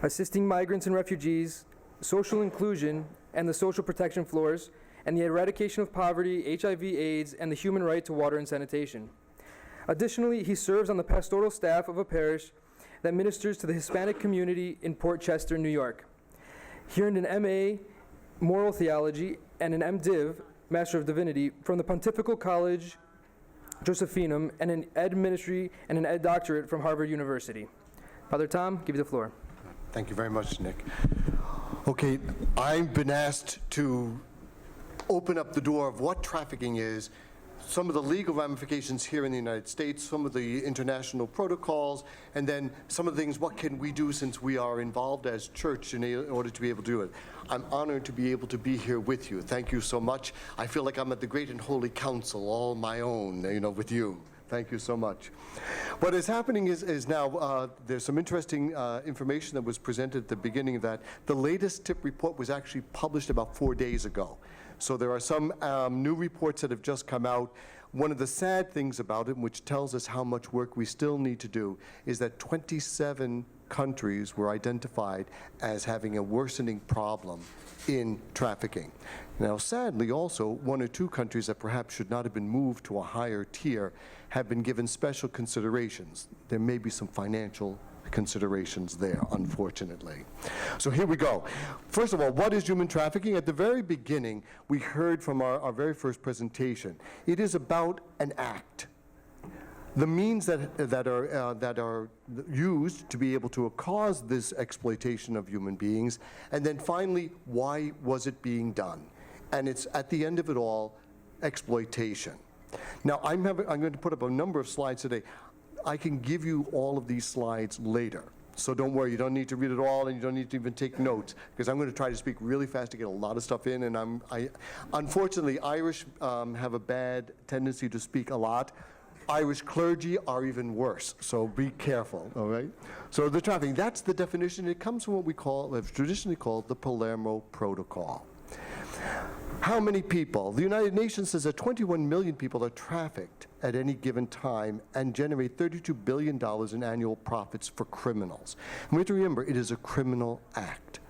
assisting migrants and refugees, social inclusion, and the social protection floors, and the eradication of poverty, HIV/AIDS, and the human right to water and sanitation. Additionally, he serves on the pastoral staff of a parish that ministers to the Hispanic community in Port Chester, New York. He earned an MA Moral Theology and an MDiv, Master of Divinity, from the Pontifical College Josephinum, and an Ed Ministry and an Ed Doctorate from Harvard University. Father Tom, give you the floor. Thank you very much, Nick. Okay, I've been asked to open up the door of what trafficking is, some of the legal ramifications here in the United States, some of the international protocols, and then some of the things, what can we do since we are involved as church in order to be able to do it. I'm honored to be able to be here with you. Thank you so much. I feel like I'm at the Great and Holy Council, all my own, with you. Thank you so much. What is happening is now there's some interesting information that was presented at the beginning of that. The latest TIP report was actually published about 4 days ago. So there are some new reports that have just come out. One of the sad things about it, which tells us how much work we still need to do, is that 27 countries were identified as having a worsening problem in trafficking. Now, sadly, also, 1 or 2 countries that perhaps should not have been moved to a higher tier have been given special considerations. There may be some financial considerations there, unfortunately. So here we go. First of all, what is human trafficking? At the very beginning, we heard from our very first presentation. It is about an act. The means that are used to be able to cause this exploitation of human beings, and then finally, why was it being done? And it's, at the end of it all, exploitation. Now, I'm going to put up a number of slides today. I can give you all of these slides later. So don't worry, you don't need to read it all, and you don't need to even take notes, because I'm going to try to speak really fast to get a lot of stuff in, and unfortunately, Irish have a bad tendency to speak a lot. Irish clergy are even worse, so be careful, all right? So the trafficking, that's the definition. It comes from what we have traditionally called the Palermo Protocol. How many people? The United Nations says that 21 million people are trafficked at any given time and generate $32 billion in annual profits for criminals. And we have to remember, it is a criminal act.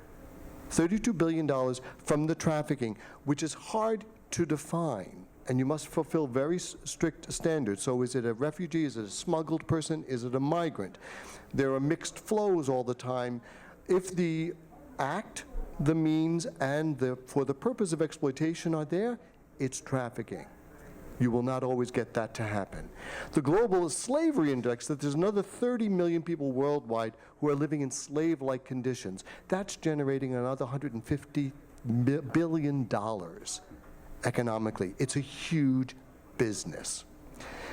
$32 billion from the trafficking, which is hard to define, and you must fulfill very strict standards. So is it a refugee? Is it a smuggled person? Is it a migrant? There are mixed flows all the time. If the act, the means, and for the purpose of exploitation are there, it's trafficking. You will not always get that to happen. The Global Slavery Index, that there's another 30 million people worldwide who are living in slave-like conditions. That's generating another $150 billion economically. It's a huge business.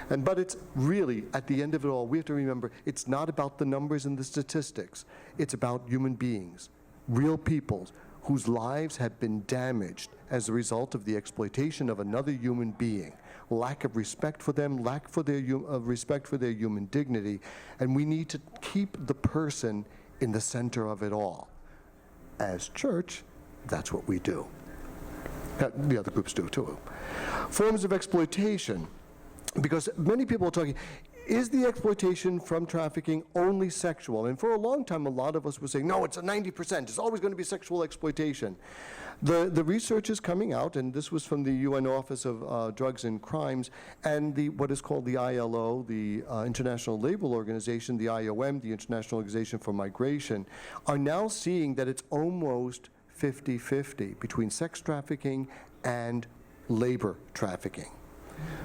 But it's really, at the end of it all, we have to remember, it's not about the numbers and the statistics. It's about human beings, real peoples whose lives have been damaged as a result of the exploitation of another human being. Lack of respect for them, lack for their respect for their human dignity, and we need to keep the person in the center of it all. As church, that's what we do. The other groups do too. Forms of exploitation, because many people are talking, is the exploitation from trafficking only sexual? And for a long time, a lot of us were saying, no, it's a 90%. It's always going to be sexual exploitation. The research is coming out, and this was from the UN Office of Drugs and Crimes, and what is called the ILO, the International Labour Organization, the IOM, the International Organization for Migration, are now seeing that it's almost 50-50 between sex trafficking and labor trafficking.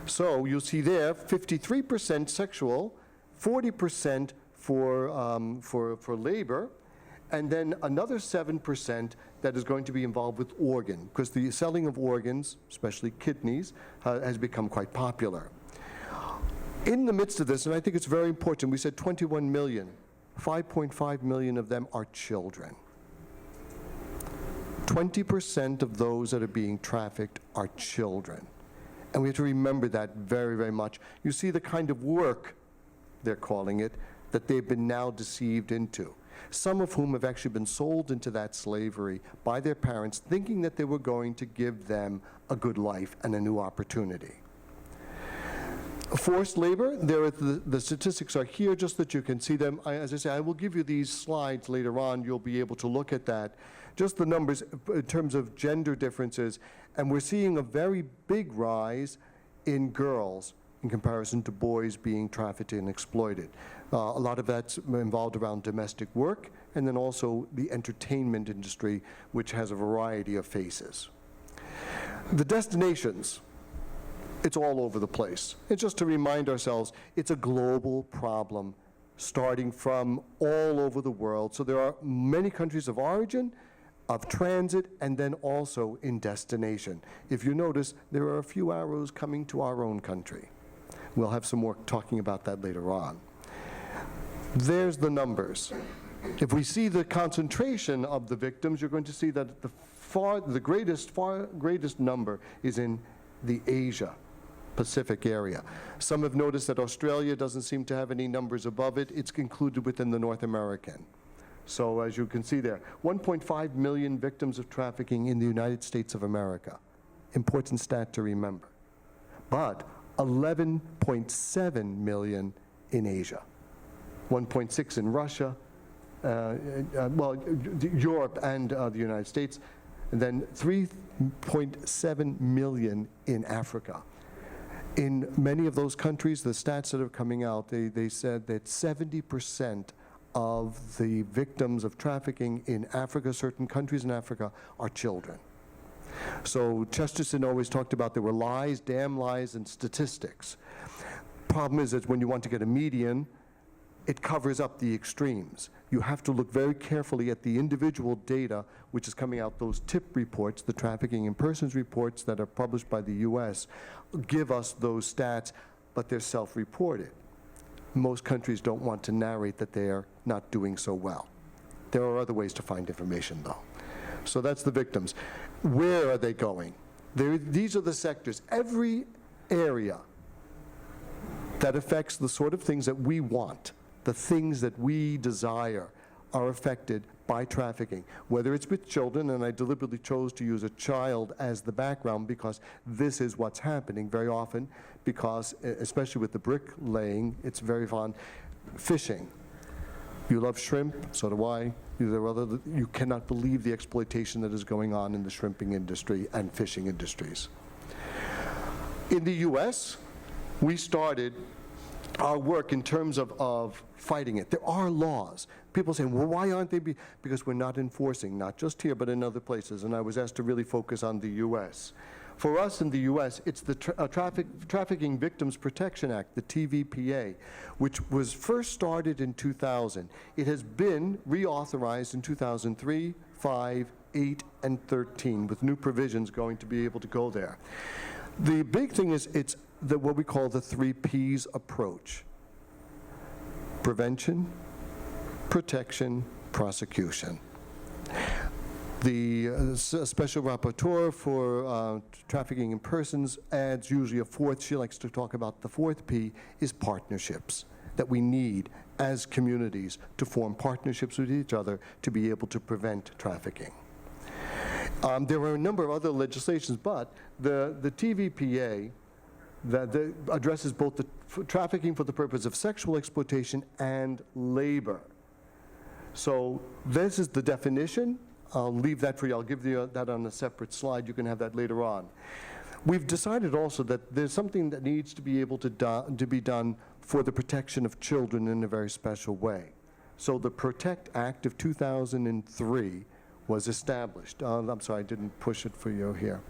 So you'll see there 53% sexual, 40% for labor, and then another 7% that is going to be involved with organ, because the selling of organs, especially kidneys, has become quite popular. In the midst of this, and I think it's very important, we said 21 million, 5.5 million of them are children. 20% of those that are being trafficked are children. And we have to remember that very, very much. You see the kind of work, they're calling it, that they've been now deceived into. Some of whom have actually been sold into that slavery by their parents, thinking that they were going to give them a good life and a new opportunity. Forced labor, the statistics are here just that you can see them. As I say, I will give you these slides later on. You'll be able to look at that. Just the numbers in terms of gender differences. And we're seeing a very big rise in girls in comparison to boys being trafficked and exploited. A lot of that's involved around domestic work, and then also the entertainment industry, which has a variety of faces. The destinations. It's all over the place. And just to remind ourselves, it's a global problem starting from all over the world. So there are many countries of origin, of transit, and then also in destination. If you notice, there are a few arrows coming to our own country. We'll have some more talking about that later on. There's the numbers. If we see the concentration of the victims, you're going to see that the greatest number is in the Asia Pacific area. Some have noticed that Australia doesn't seem to have any numbers above it. It's included within the North American. So as you can see there, 1.5 million victims of trafficking in the United States of America. Important stat to remember. But 11.7 million in Asia. 1.6 in Russia, Europe and the United States, and then 3.7 million in Africa. In many of those countries, the stats that are coming out, they said that 70% of the victims of trafficking in Africa, certain countries in Africa, are children. So Chesterton always talked about there were lies, damn lies, and statistics. Problem is that when you want to get a median, it covers up the extremes. You have to look very carefully at the individual data, which is coming out. Those TIP reports, the Trafficking in Persons reports that are published by the US, give us those stats, but they're self-reported. Most countries don't want to narrate that they're not doing so well. There are other ways to find information, though. So that's the victims. Where are they going? These are the sectors. Every area that affects the sort of things that we want, the things that we desire, are affected by trafficking, whether it's with children, and I deliberately chose to use a child as the background because this is what's happening very often, because especially with the bricklaying, it's very fun. Fishing. You love shrimp, so do I. You cannot believe the exploitation that is going on in the shrimping industry and fishing industries. In the US, we started our work in terms of fighting it. There are laws. People say, well, why aren't they? Because we're not enforcing, not just here, but in other places. And I was asked to really focus on the US. For us in the US, it's the Trafficking Victims Protection Act, the TVPA, which was first started in 2000. It has been reauthorized in 2003, 5, 8, and 13, with new provisions going to be able to go there. The big thing is it's what we call the 3 Ps approach: prevention, protection, prosecution. The special rapporteur for trafficking in persons adds usually a 4th. She likes to talk about the 4th P is partnerships, that we need as communities to form partnerships with each other to be able to prevent trafficking. There are a number of other legislations, but the TVPA that addresses both the trafficking for the purpose of sexual exploitation and labor. So this is the definition. I'll leave that for you. I'll give you that on a separate slide. You can have that later on. We've decided also that there's something that needs to be able to be done for the protection of children in a very special way. So the Protect Act of 2003 was established. I'm sorry, I didn't push it for you here.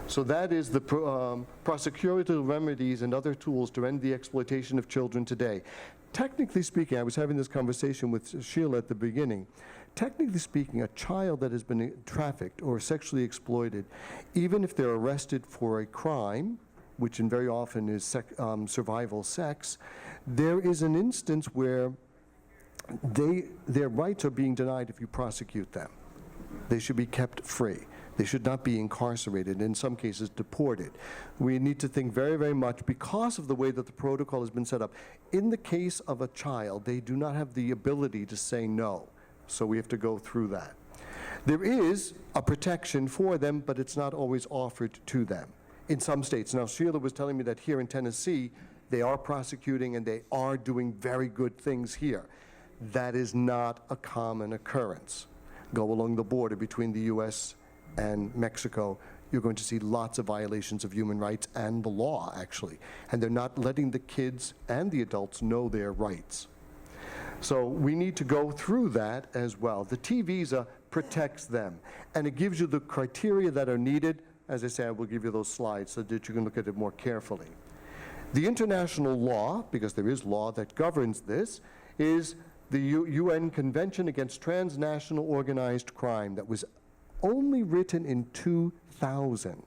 So that is the prosecutorial remedies and other tools to end the exploitation of children today. Technically speaking, I was having this conversation with Shelia at the beginning. Technically speaking, a child that has been trafficked or sexually exploited, even if they're arrested for a crime, which very often is survival sex, there is an instance where their rights are being denied if you prosecute them. They should be kept free. They should not be incarcerated, in some cases deported. We need to think very, very much, because of the way that the protocol has been set up. In the case of a child, they do not have the ability to say no, so we have to go through that. There is a protection for them, but it's not always offered to them in some states. Now, Shelia was telling me that here in Tennessee, They are prosecuting, and they are doing very good things here. That is not a common occurrence. Go along the border between the U.S. and Mexico, you're going to see lots of violations of human rights and the law, actually. And they're not letting the kids and the adults know their rights. So we need to go through that as well. The T visa protects them, and it gives you the criteria that are needed. As I say, I will give you those slides so that you can look at it more carefully. The international law, because there is law that governs this, is the UN Convention Against Transnational Organized Crime that was only written in 2000.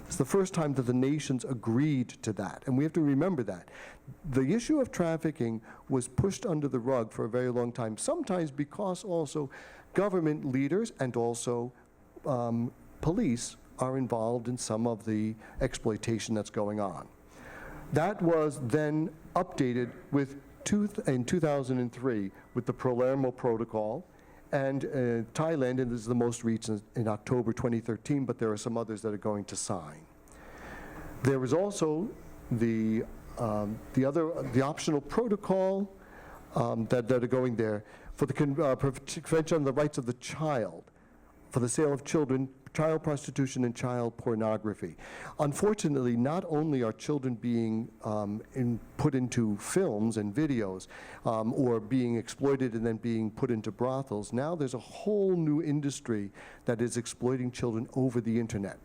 It's the first time that the nations agreed to that, and we have to remember that. The issue of trafficking was pushed under the rug for a very long time, sometimes because also government leaders and also police are involved in some of the exploitation that's going on. That was then updated with in 2003 with the Palermo Protocol, and Thailand, and this is the most recent, in October 2013, but there are some others that are going to sign. There was also the optional protocol that are going there for the Convention on the Rights of the Child, for the sale of children, child prostitution, and child pornography. Unfortunately, not only are children being put into films and videos or being exploited and then being put into brothels, now there's a whole new industry that is exploiting children over the internet.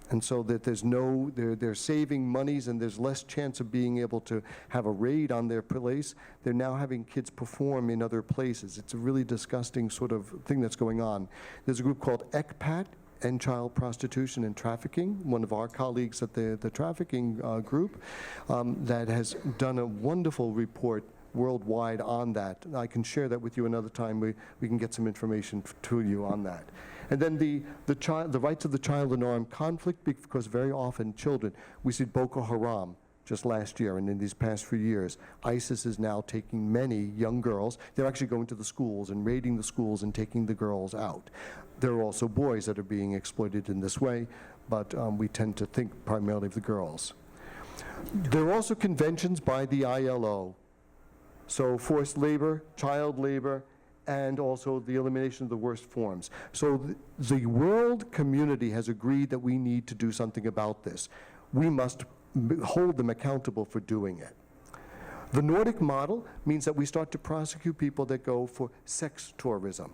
And so that they're saving monies, and there's less chance of being able to have a raid on their place. They're now having kids perform in other places. It's a really disgusting sort of thing that's going on. There's a group called ECPAT, End Child Prostitution and Trafficking, one of our colleagues at the Trafficking group, that has done a wonderful report worldwide on that. I can share that with you another time. We can get some information to you on that. And then the rights of the child in armed conflict, because very often children, we see Boko Haram just last year, and in these past few years, ISIS is now taking many young girls. They're actually going to the schools and raiding the schools and taking the girls out. There are also boys that are being exploited in this way, but we tend to think primarily of the girls. There are also conventions by the ILO. So forced labor, child labor, and also the elimination of the worst forms. So the world community has agreed that we need to do something about this. We must hold them accountable for doing it. The Nordic model means that we start to prosecute people that go for sex tourism.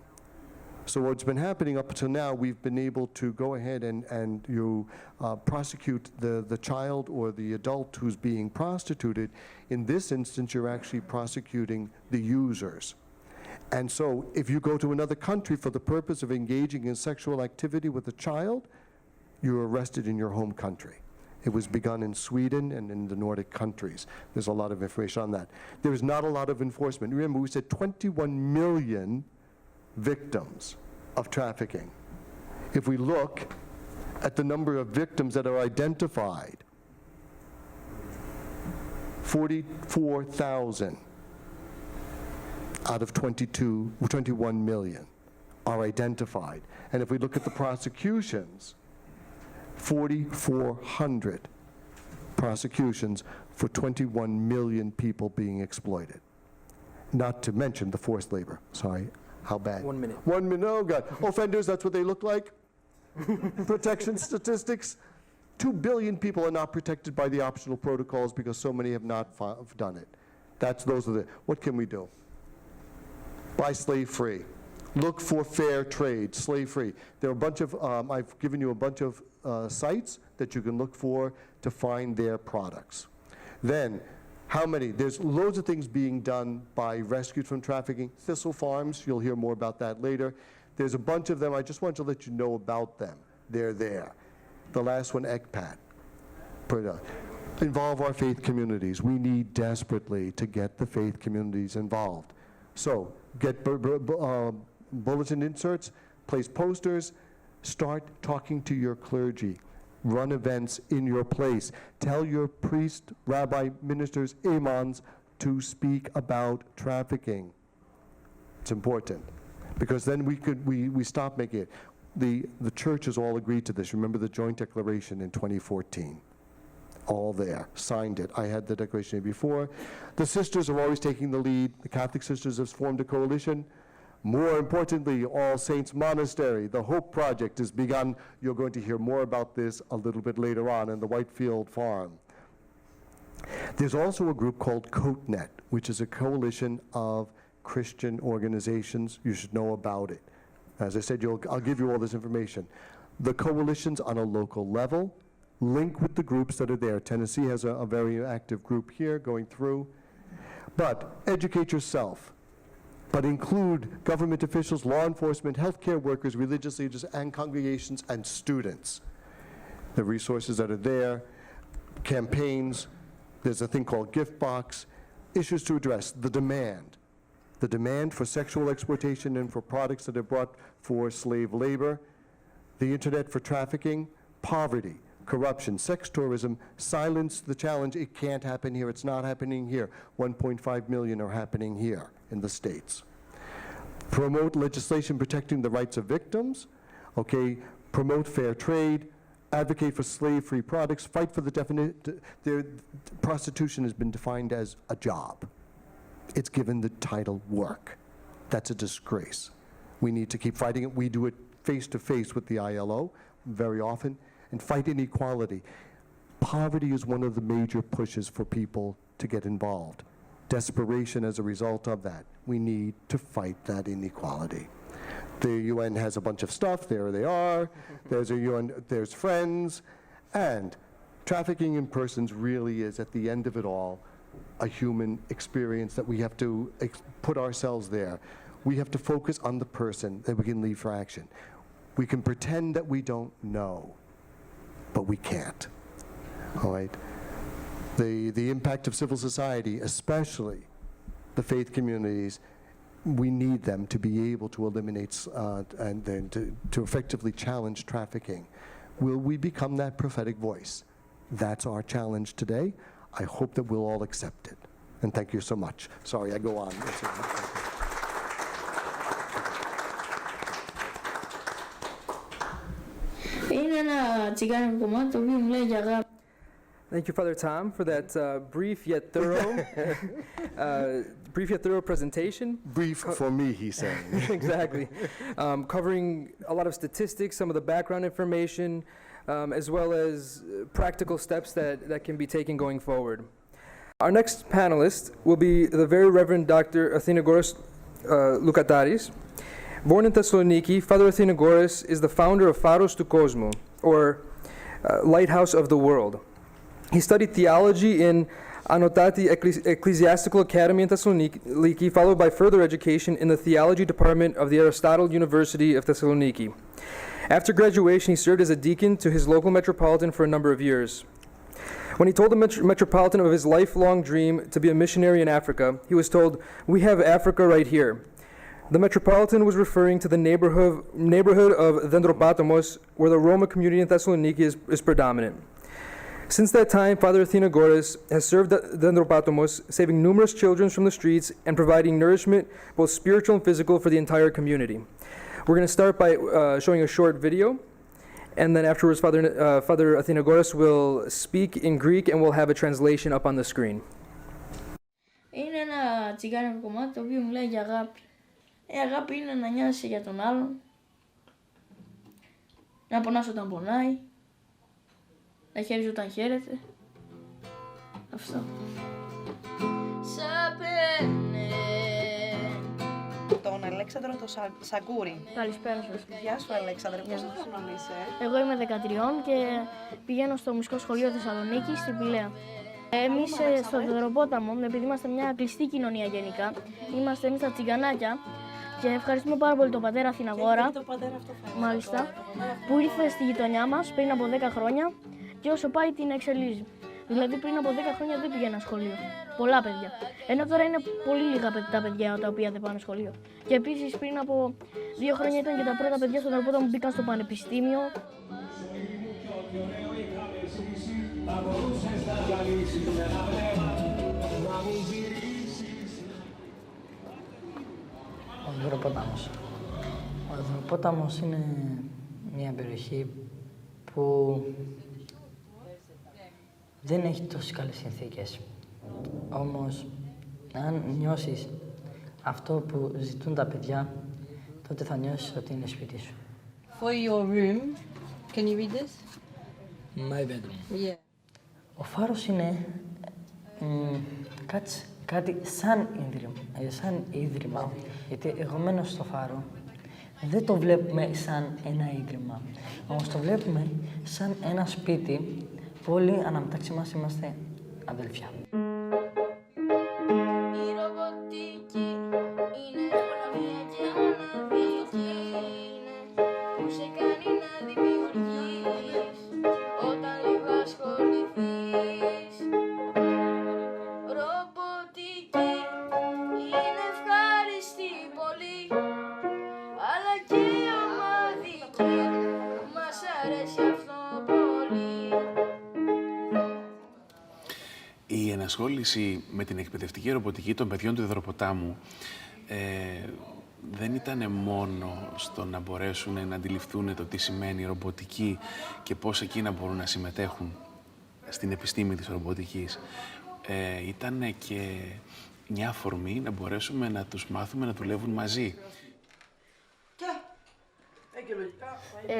So what's been happening up until now, we've been able to go ahead and prosecute the child or the adult who's being prostituted. In this instance, you're actually prosecuting the users. And so if you go to another country for the purpose of engaging in sexual activity with a child, you're arrested in your home country. It was begun in Sweden and in the Nordic countries. There's a lot of information on that. There's not a lot of enforcement. Remember, we said 21 million victims of trafficking. If we look at the number of victims that are identified, 44,000 out of 21 million are identified. And if we look at the prosecutions, 4,400 prosecutions for 21 million people being exploited. Not to mention the forced labor. Sorry, how bad? 1 minute. 1 minute, oh God. Offenders, that's what they look like? Protection statistics. 2 billion people are not protected by the optional protocols because so many have not done it. What can we do? Buy slave-free. Look for fair trade, slave-free. There are a bunch of, I've given you a bunch of sites that you can look for to find their products. Then, how many? There's loads of things being done by Rescued from Trafficking. Thistle Farms, you'll hear more about that later. There's a bunch of them. I just want to let you know about them. They're there. The last one, ECPAT. Involve our faith communities. We need desperately to get the faith communities involved. So, get bulletin inserts, place posters, start talking to your clergy, run events in your place, tell your priest, rabbi, ministers, imams to speak about trafficking. It's important, because then we stop making it. The church has all agreed to this. Remember the joint declaration in 2014. all there, signed it. I had the declaration before. The sisters are always taking the lead. The Catholic sisters have formed a coalition. More importantly, All Saints Monastery, the Hope Project has begun. You're going to hear more about this a little bit later on in the Whitefield Farm. There's also a group called COATNet, which is a coalition of Christian organizations. You should know about it. As I said, I'll give you all this information. The coalitions on a local level link with the groups that are there. Tennessee has a very active group here going through. But educate yourself. But include government officials, law enforcement, healthcare workers, religious leaders, and congregations and students. The resources that are there, campaigns, there's a thing called gift box, issues to address, the demand for sexual exploitation and for products that are brought for slave labor, the internet for trafficking, poverty, corruption, sex tourism, silence the challenge. It can't happen here, it's not happening here. 1.5 million are happening here in the States. Promote legislation protecting the rights of victims, okay, promote fair trade, advocate for slave-free products, fight for the prostitution has been defined as a job. It's given the title work. That's a disgrace. We need to keep fighting it. We do it face-to-face with the ILO very often, and fight inequality. Poverty is one of the major pushes for people to get involved. Desperation as a result of that. We need to fight that inequality. The UN has a bunch of stuff, there they are. There's a UN, there's friends, and trafficking in persons really is, at the end of it all, a human experience that we have to put ourselves there. We have to focus on the person that we can leave for action. We can pretend that we don't know, but we can't, all right? The impact of civil society, especially the faith communities, we need them to be able to eliminate and then to effectively challenge trafficking. Will we become that prophetic voice? That's our challenge today. I hope that we'll all accept it. And thank you so much. Sorry, I go on. Είναι ένα τσιγάνικο κομμάτι το οποίο μιλάει για αγάπη. Thank you, Father Tom, for that brief yet thorough presentation. Brief for me, he's saying. Exactly. Covering a lot of statistics, some of the background information, as well as practical steps that can be taken going forward. Our next panelist will be the Very Reverend Dr. Athenagoras Loukataris. Born in Thessaloniki, Father Athenagoras is the founder of Faros to Kosmou, or Lighthouse of the World. He studied theology in Anotati Ecclesiastical Academy in Thessaloniki, followed by further education in the theology department of the Aristotle University of Thessaloniki. After graduation, he served as a deacon to his local metropolitan for a number of years. When he told the metropolitan of his lifelong dream to be a missionary in Africa, he was told, "We have Africa right here." The metropolitan was referring to the neighborhood of Dendropatomos, where the Roma community in Thessaloniki is predominant. Since that time, Father Athenagoras has served Dendropatomos, saving numerous children from the streets and providing nourishment, both spiritual and physical, for the entire community. We're going to start by showing a short video, and then afterwards Father Athenagoras will speak in Greek and we'll have a translation up on the screen. Είναι ένα τσιγάνικο κομμάτι το οποίο μιλάει για αγάπη. Η αγάπη είναι να νοιάσαι για τον άλλον, να πονάς όταν πονάει, να χαίρεις όταν χαίρεται. Αυτό. Σαπένε. Τον Αλέξανδρο το Σαγκούρη. Καλησπέρα σας. Γεια σου Αλέξανδρε, πώς είσαι? Εγώ είμαι 13 και πηγαίνω στο μουσικό σχολείο Θεσσαλονίκη στην Πηλαία. Εμείς στο Δεντροπόταμο, επειδή είμαστε μια κλειστή κοινωνία γενικά, είμαστε εμείς τα τσιγκανάκια και ευχαριστούμε πάρα πολύ τον πατέρα Αθηναγόρα, μάλιστα, που ήρθε στη γειτονιά μας πριν από 10 χρόνια και όσο πάει την εξελίζει. Δηλαδή πριν από 10 χρόνια δεν πήγαινα σχολείο. Πολλά παιδιά. Ενώ τώρα είναι πολύ λίγα τα παιδιά τα οποία δεν πάνε σχολείο. Και επίσης πριν από 2 χρόνια ήταν και τα πρώτα παιδιά στον Δεντροπόταμο που μπήκαν στο πανεπιστήμιο. Ο Δεντροπόταμος. Ο Δεντροπόταμος είναι μια περιοχή που δεν έχει τόσες καλές συνθήκες. Όμως, αν νιώσεις αυτό που ζητούν τα παιδιά, τότε θα νιώσεις ότι είναι σπίτι σου. For your room, can you read this? My bedroom. Yeah. Ο Φάρος είναι κάτι σαν ίδρυμα. Γιατί εγώ μένω στο Φάρο, δεν το βλέπουμε σαν ένα ίδρυμα. Όμως το βλέπουμε σαν ένα σπίτι που όλοι αναμεταξύ μας είμαστε αδελφιά. Η ενασχόληση με την εκπαιδευτική ρομποτική των παιδιών του Υδροποτάμου δεν ήταν μόνο στο να μπορέσουν να αντιληφθούν το τι σημαίνει ρομποτική και πώς εκείνα μπορούν να συμμετέχουν στην επιστήμη της ρομποτικής. Ήταν και μια αφορμή να μπορέσουμε να τους μάθουμε να δουλεύουν μαζί.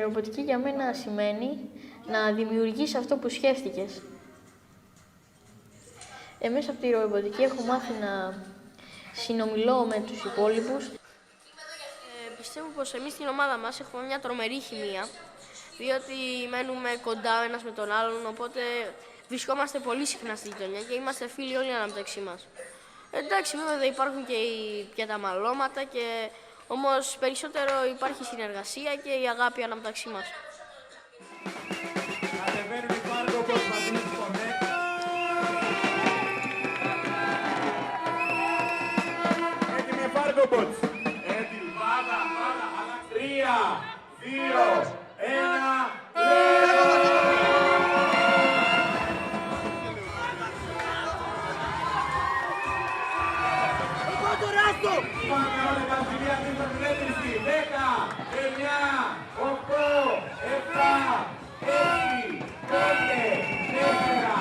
Ρομποτική για μένα σημαίνει να δημιουργείς αυτό που σκέφτηκες. Μέσα από τη ρομποτική έχω μάθει να συνομιλώ με τους υπόλοιπους. Πιστεύω πως εμείς στην ομάδα μας έχουμε μια τρομερή χημεία, διότι μένουμε κοντά ο ένας με τον άλλον, οπότε βρισκόμαστε πολύ συχνά στη γειτονιά και είμαστε φίλοι όλοι ανάμεταξύ μας. Εντάξει, βέβαια υπάρχουν και τα μαλώματα, όμως περισσότερο υπάρχει συνεργασία και η αγάπη ανάμεταξύ μας. Έτοιμοι, πάντα, αλλά 3, 2, 1, πάμε όλα τα φιλία της Πανελίστη. 10, 9, 8, 7, 6, 5, 4,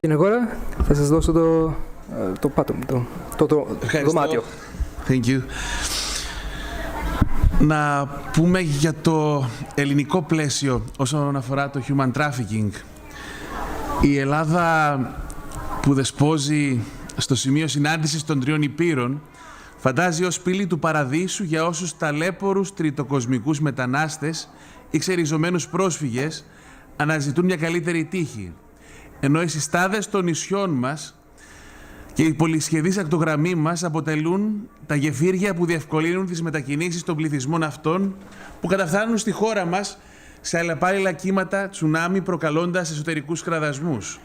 Athenagoras, θα σας δώσω το δωμάτιο. Thank you. Να πούμε για το ελληνικό πλαίσιο όσον αφορά το human trafficking. Η Ελλάδα που δεσπόζει στο σημείο συνάντησης των τριών υπήρων φαντάζει ως πύλη του παραδείσου για όσους ταλέπορους τριτοκοσμικούς μετανάστες ή ξεριζωμένους πρόσφυγες αναζητούν μια καλύτερη τύχη. Ενώ οι συστάδες των νησιών μας και οι πολυσχεδείς ακτογραμμοί μας αποτελούν τα γεφύρια που διευκολύνουν τις μετακινήσεις των πληθυσμών αυτών που καταφθάνουν στη χώρα μας σε αλλεπάλληλα κύματα τσουνάμι προκαλώντας εσωτερικούς κραδασμούς.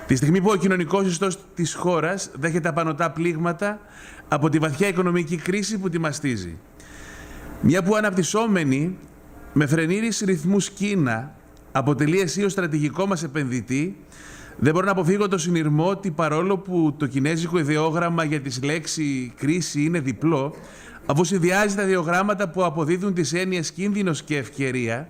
Τη στιγμή που ο κοινωνικός ιστός της χώρας δέχεται απανωτά πλήγματα από τη βαθιά οικονομική κρίση που τη μαστίζει. Μια που αναπτυσσόμενη με φρενήρης ρυθμούς Κίνα αποτελεί αισίως στρατηγικό μας επενδυτή, δεν μπορώ να αποφύγω το συνειρμό ότι παρόλο που το κινέζικο ιδεόγραμμα για τη λέξη κρίση είναι διπλό, αφού συνδυάζει τα ιδεογράμματα που αποδίδουν τις έννοιες κίνδυνος και ευκαιρία,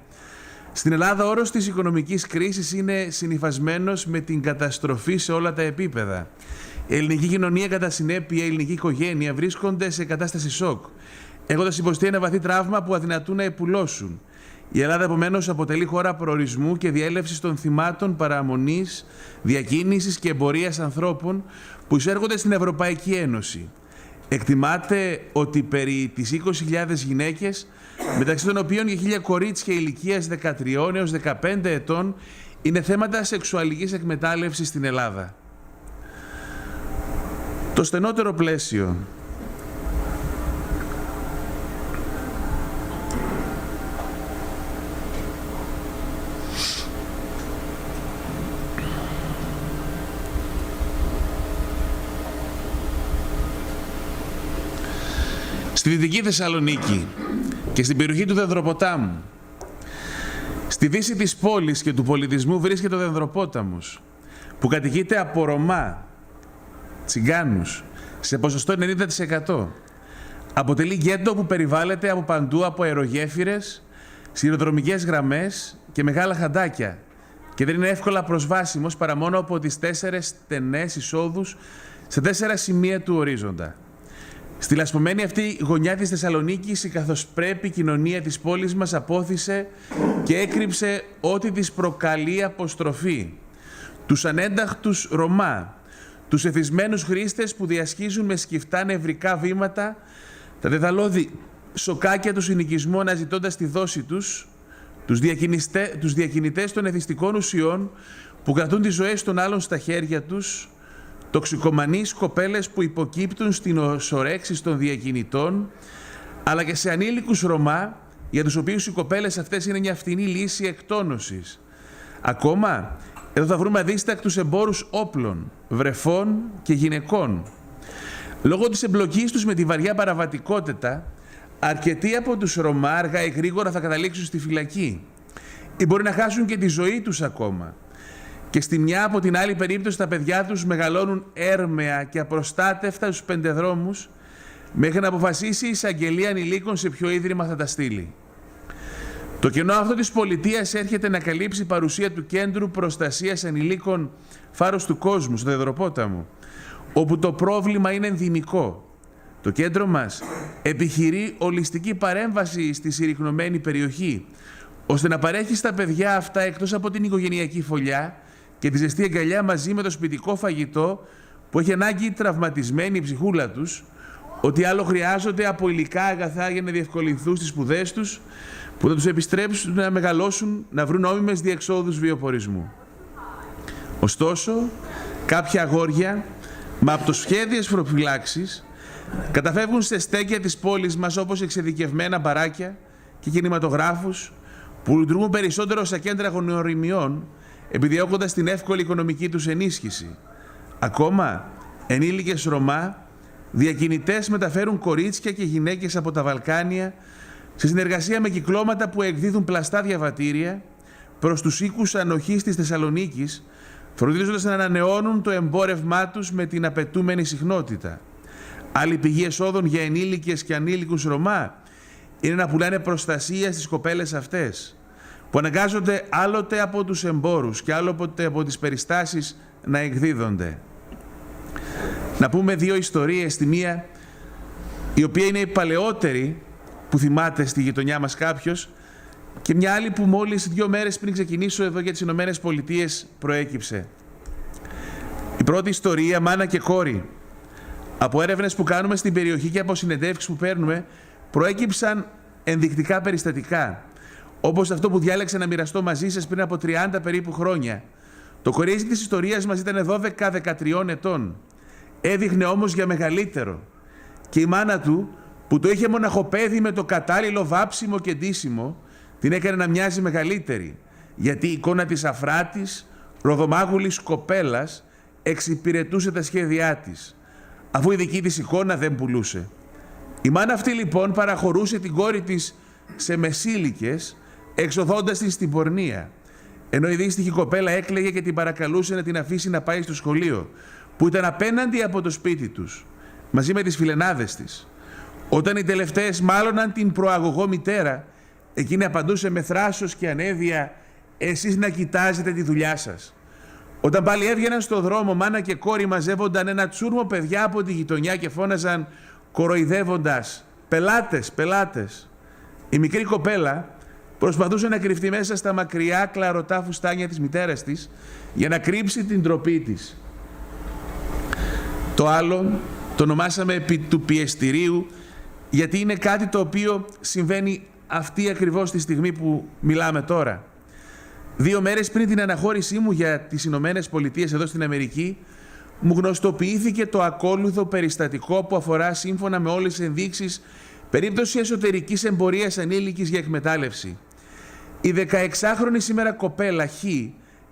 στην Ελλάδα ο όρος της οικονομικής κρίσης είναι συνυφασμένος με την καταστροφή σε όλα τα επίπεδα. Η ελληνική κοινωνία, κατά συνέπεια, η ελληνική οικογένεια βρίσκονται σε κατάσταση σοκ, έχοντας υποστεί ένα βαθύ τραύμα που αδυνατούν να επουλώσουν. Η Ελλάδα, επομένως, αποτελεί χώρα προορισμού και διέλευσης των θυμάτων παραμονής, διακίνησης και εμπορίας ανθρώπων που εισέρχονται στην Ευρωπαϊκή Ένωση. Εκτιμάται ότι περί τις 20.000 γυναίκες, μεταξύ των οποίων και 1.000 κορίτσια ηλικίας 13 έως 15 ετών, είναι θέματα σεξουαλικής εκμετάλλευσης στην Ελλάδα. Το στενότερο πλαίσιο. Στη Δυτική Θεσσαλονίκη, και στην περιοχή του Δενδροποτάμου. Στη δύση της πόλης και του πολιτισμού βρίσκεται ο Δενδροπόταμος, που κατοικείται από Ρωμά, Τσιγκάνους, σε ποσοστό 90%. Αποτελεί γκέτο που περιβάλλεται από παντού από αερογέφυρες, σιδηροδρομικές γραμμές και μεγάλα χαντάκια και δεν είναι εύκολα προσβάσιμος παρά μόνο από τις 4 στενές εισόδους σε 4 σημεία του ορίζοντα. Στη λασπωμένη αυτή γωνιά της Θεσσαλονίκης η καθώς πρέπει κοινωνία της πόλης μας απόθυσε και έκρυψε ό,τι της προκαλεί αποστροφή. Τους ανένταχτους Ρωμά, τους εθισμένους χρήστες που διασχίζουν με σκυφτά νευρικά βήματα τα δεδαλώδη σοκάκια του συνοικισμού αναζητώντας τη δόση τους, τους διακινητές των εθιστικών ουσιών που κρατούν τις ζωές των άλλων στα χέρια τους, τοξικομανείς κοπέλες που υποκύπτουν στην ορέξεις των διακινητών, αλλά και σε ανήλικους Ρωμά, για τους οποίους οι κοπέλες αυτές είναι μια φτηνή λύση εκτόνωσης. Ακόμα, εδώ θα βρούμε αδίστακτους εμπόρους όπλων, βρεφών και γυναικών. Λόγω της εμπλοκής τους με τη βαριά παραβατικότητα, αρκετοί από τους Ρωμά αργά ή γρήγορα θα καταλήξουν στη φυλακή ή μπορεί να χάσουν και τη ζωή τους ακόμα. Και στη μια από την άλλη περίπτωση τα παιδιά τους μεγαλώνουν έρμεα και απροστάτευτα στους πεντεδρόμους μέχρι να αποφασίσει η εισαγγελία ανηλίκων σε ποιο ίδρυμα θα τα στείλει. Το κενό αυτό της πολιτείας έρχεται να καλύψει η παρουσία του Κέντρου Προστασίας Ανηλίκων Φάρος του Κόσμου στο Δενδροπόταμο, όπου το πρόβλημα είναι ενδυμικό. Το κέντρο μας επιχειρεί ολιστική παρέμβαση στη συρρυκνωμένη περιοχή, ώστε να παρέχει στα παιδιά αυτά εκτός από την οικογενειακή φωλιά και τη ζεστή αγκαλιά μαζί με το σπιτικό φαγητό που έχει ανάγκη τραυματισμένη η ψυχούλα τους, ότι άλλο χρειάζονται από υλικά αγαθά για να διευκολυνθούν στις σπουδές τους, που θα τους επιστρέψουν να μεγαλώσουν, να βρουν νόμιμες διεξόδους βιοπορισμού. Ωστόσο, κάποια αγόρια, με αυτοσχέδιες προφυλάξεις, καταφεύγουν σε στέκια της πόλης μας όπως εξειδικευμένα μπαράκια και κινηματογράφους που λειτουργούν περισσότερο σαν κέντρα γονορρημιών, επιδιώκοντας την εύκολη οικονομική τους ενίσχυση. Ακόμα, ενήλικες Ρωμά, διακινητές μεταφέρουν κορίτσια και γυναίκες από τα Βαλκάνια σε συνεργασία με κυκλώματα που εκδίδουν πλαστά διαβατήρια προς τους οίκους ανοχής της Θεσσαλονίκης, φροντίζοντας να ανανεώνουν το εμπόρευμά τους με την απαιτούμενη συχνότητα. Άλλη πηγή εσόδων για ενήλικες και ανήλικους Ρωμά είναι να πουλάνε προστασία στις κοπέλες αυτές, που αναγκάζονται άλλοτε από τους εμπόρους και άλλοτε από τις περιστάσεις να εκδίδονται. Να πούμε 2 ιστορίες, τη μία η οποία είναι η παλαιότερη που θυμάται στη γειτονιά μας κάποιος και μια άλλη που μόλις 2 μέρες πριν ξεκινήσω εδώ για τις Ηνωμένες Πολιτείες προέκυψε. Η πρώτη ιστορία, μάνα και κόρη. Από έρευνες που κάνουμε στην περιοχή και από συνεντεύξεις που παίρνουμε προέκυψαν ενδεικτικά περιστατικά, όπως αυτό που διάλεξα να μοιραστώ μαζί σας πριν από 30 περίπου χρόνια. Το κορίτσι της ιστορίας μας ήταν 12-13 ετών. Έδειχνε όμως για μεγαλύτερο. Και η μάνα του, που το είχε μοναχοπέδι με το κατάλληλο βάψιμο και ντύσιμο, την έκανε να μοιάζει μεγαλύτερη, γιατί η εικόνα της αφράτης, ροδομάγουλης κοπέλας εξυπηρετούσε τα σχέδιά της, αφού η δική της εικόνα δεν πουλούσε. Η μάνα αυτή λοιπόν παραχωρούσε την κόρη της σε μεσήλικες, εξοδώντας την στην πορνεία, ενώ η δύστιχη κοπέλα έκλαιγε και την παρακαλούσε να την αφήσει να πάει στο σχολείο, που ήταν απέναντι από το σπίτι τους, μαζί με τις φιλενάδες της. Όταν οι τελευταίες μάλωναν την προαγωγό μητέρα, εκείνη απαντούσε με θράσος και ανέδεια «Εσείς να κοιτάζετε τη δουλειά σας». Όταν πάλι έβγαιναν στο δρόμο, μάνα και κόρη μαζεύονταν ένα τσούρμο παιδιά από τη γειτονιά και φώναζαν κοροϊδεύοντας «Πελάτες, πελάτες». Η μικρή κοπέλα προσπαθούσε να κρυφτεί μέσα στα μακριά κλαρωτά φουστάνια της μητέρας της για να κρύψει την ντροπή της. Το άλλο το ονομάσαμε επί του πιεστηρίου, γιατί είναι κάτι το οποίο συμβαίνει αυτή ακριβώς τη στιγμή που μιλάμε τώρα. 2 μέρες πριν την αναχώρησή μου για τις Ηνωμένες Πολιτείες εδώ στην Αμερική, μου γνωστοποιήθηκε το ακόλουθο περιστατικό που αφορά, σύμφωνα με όλες τις ενδείξεις, περίπτωση εσωτερικής εμπορίας ανήλικης για εκμετάλλευση. Η 16χρονη σήμερα κοπέλα Χ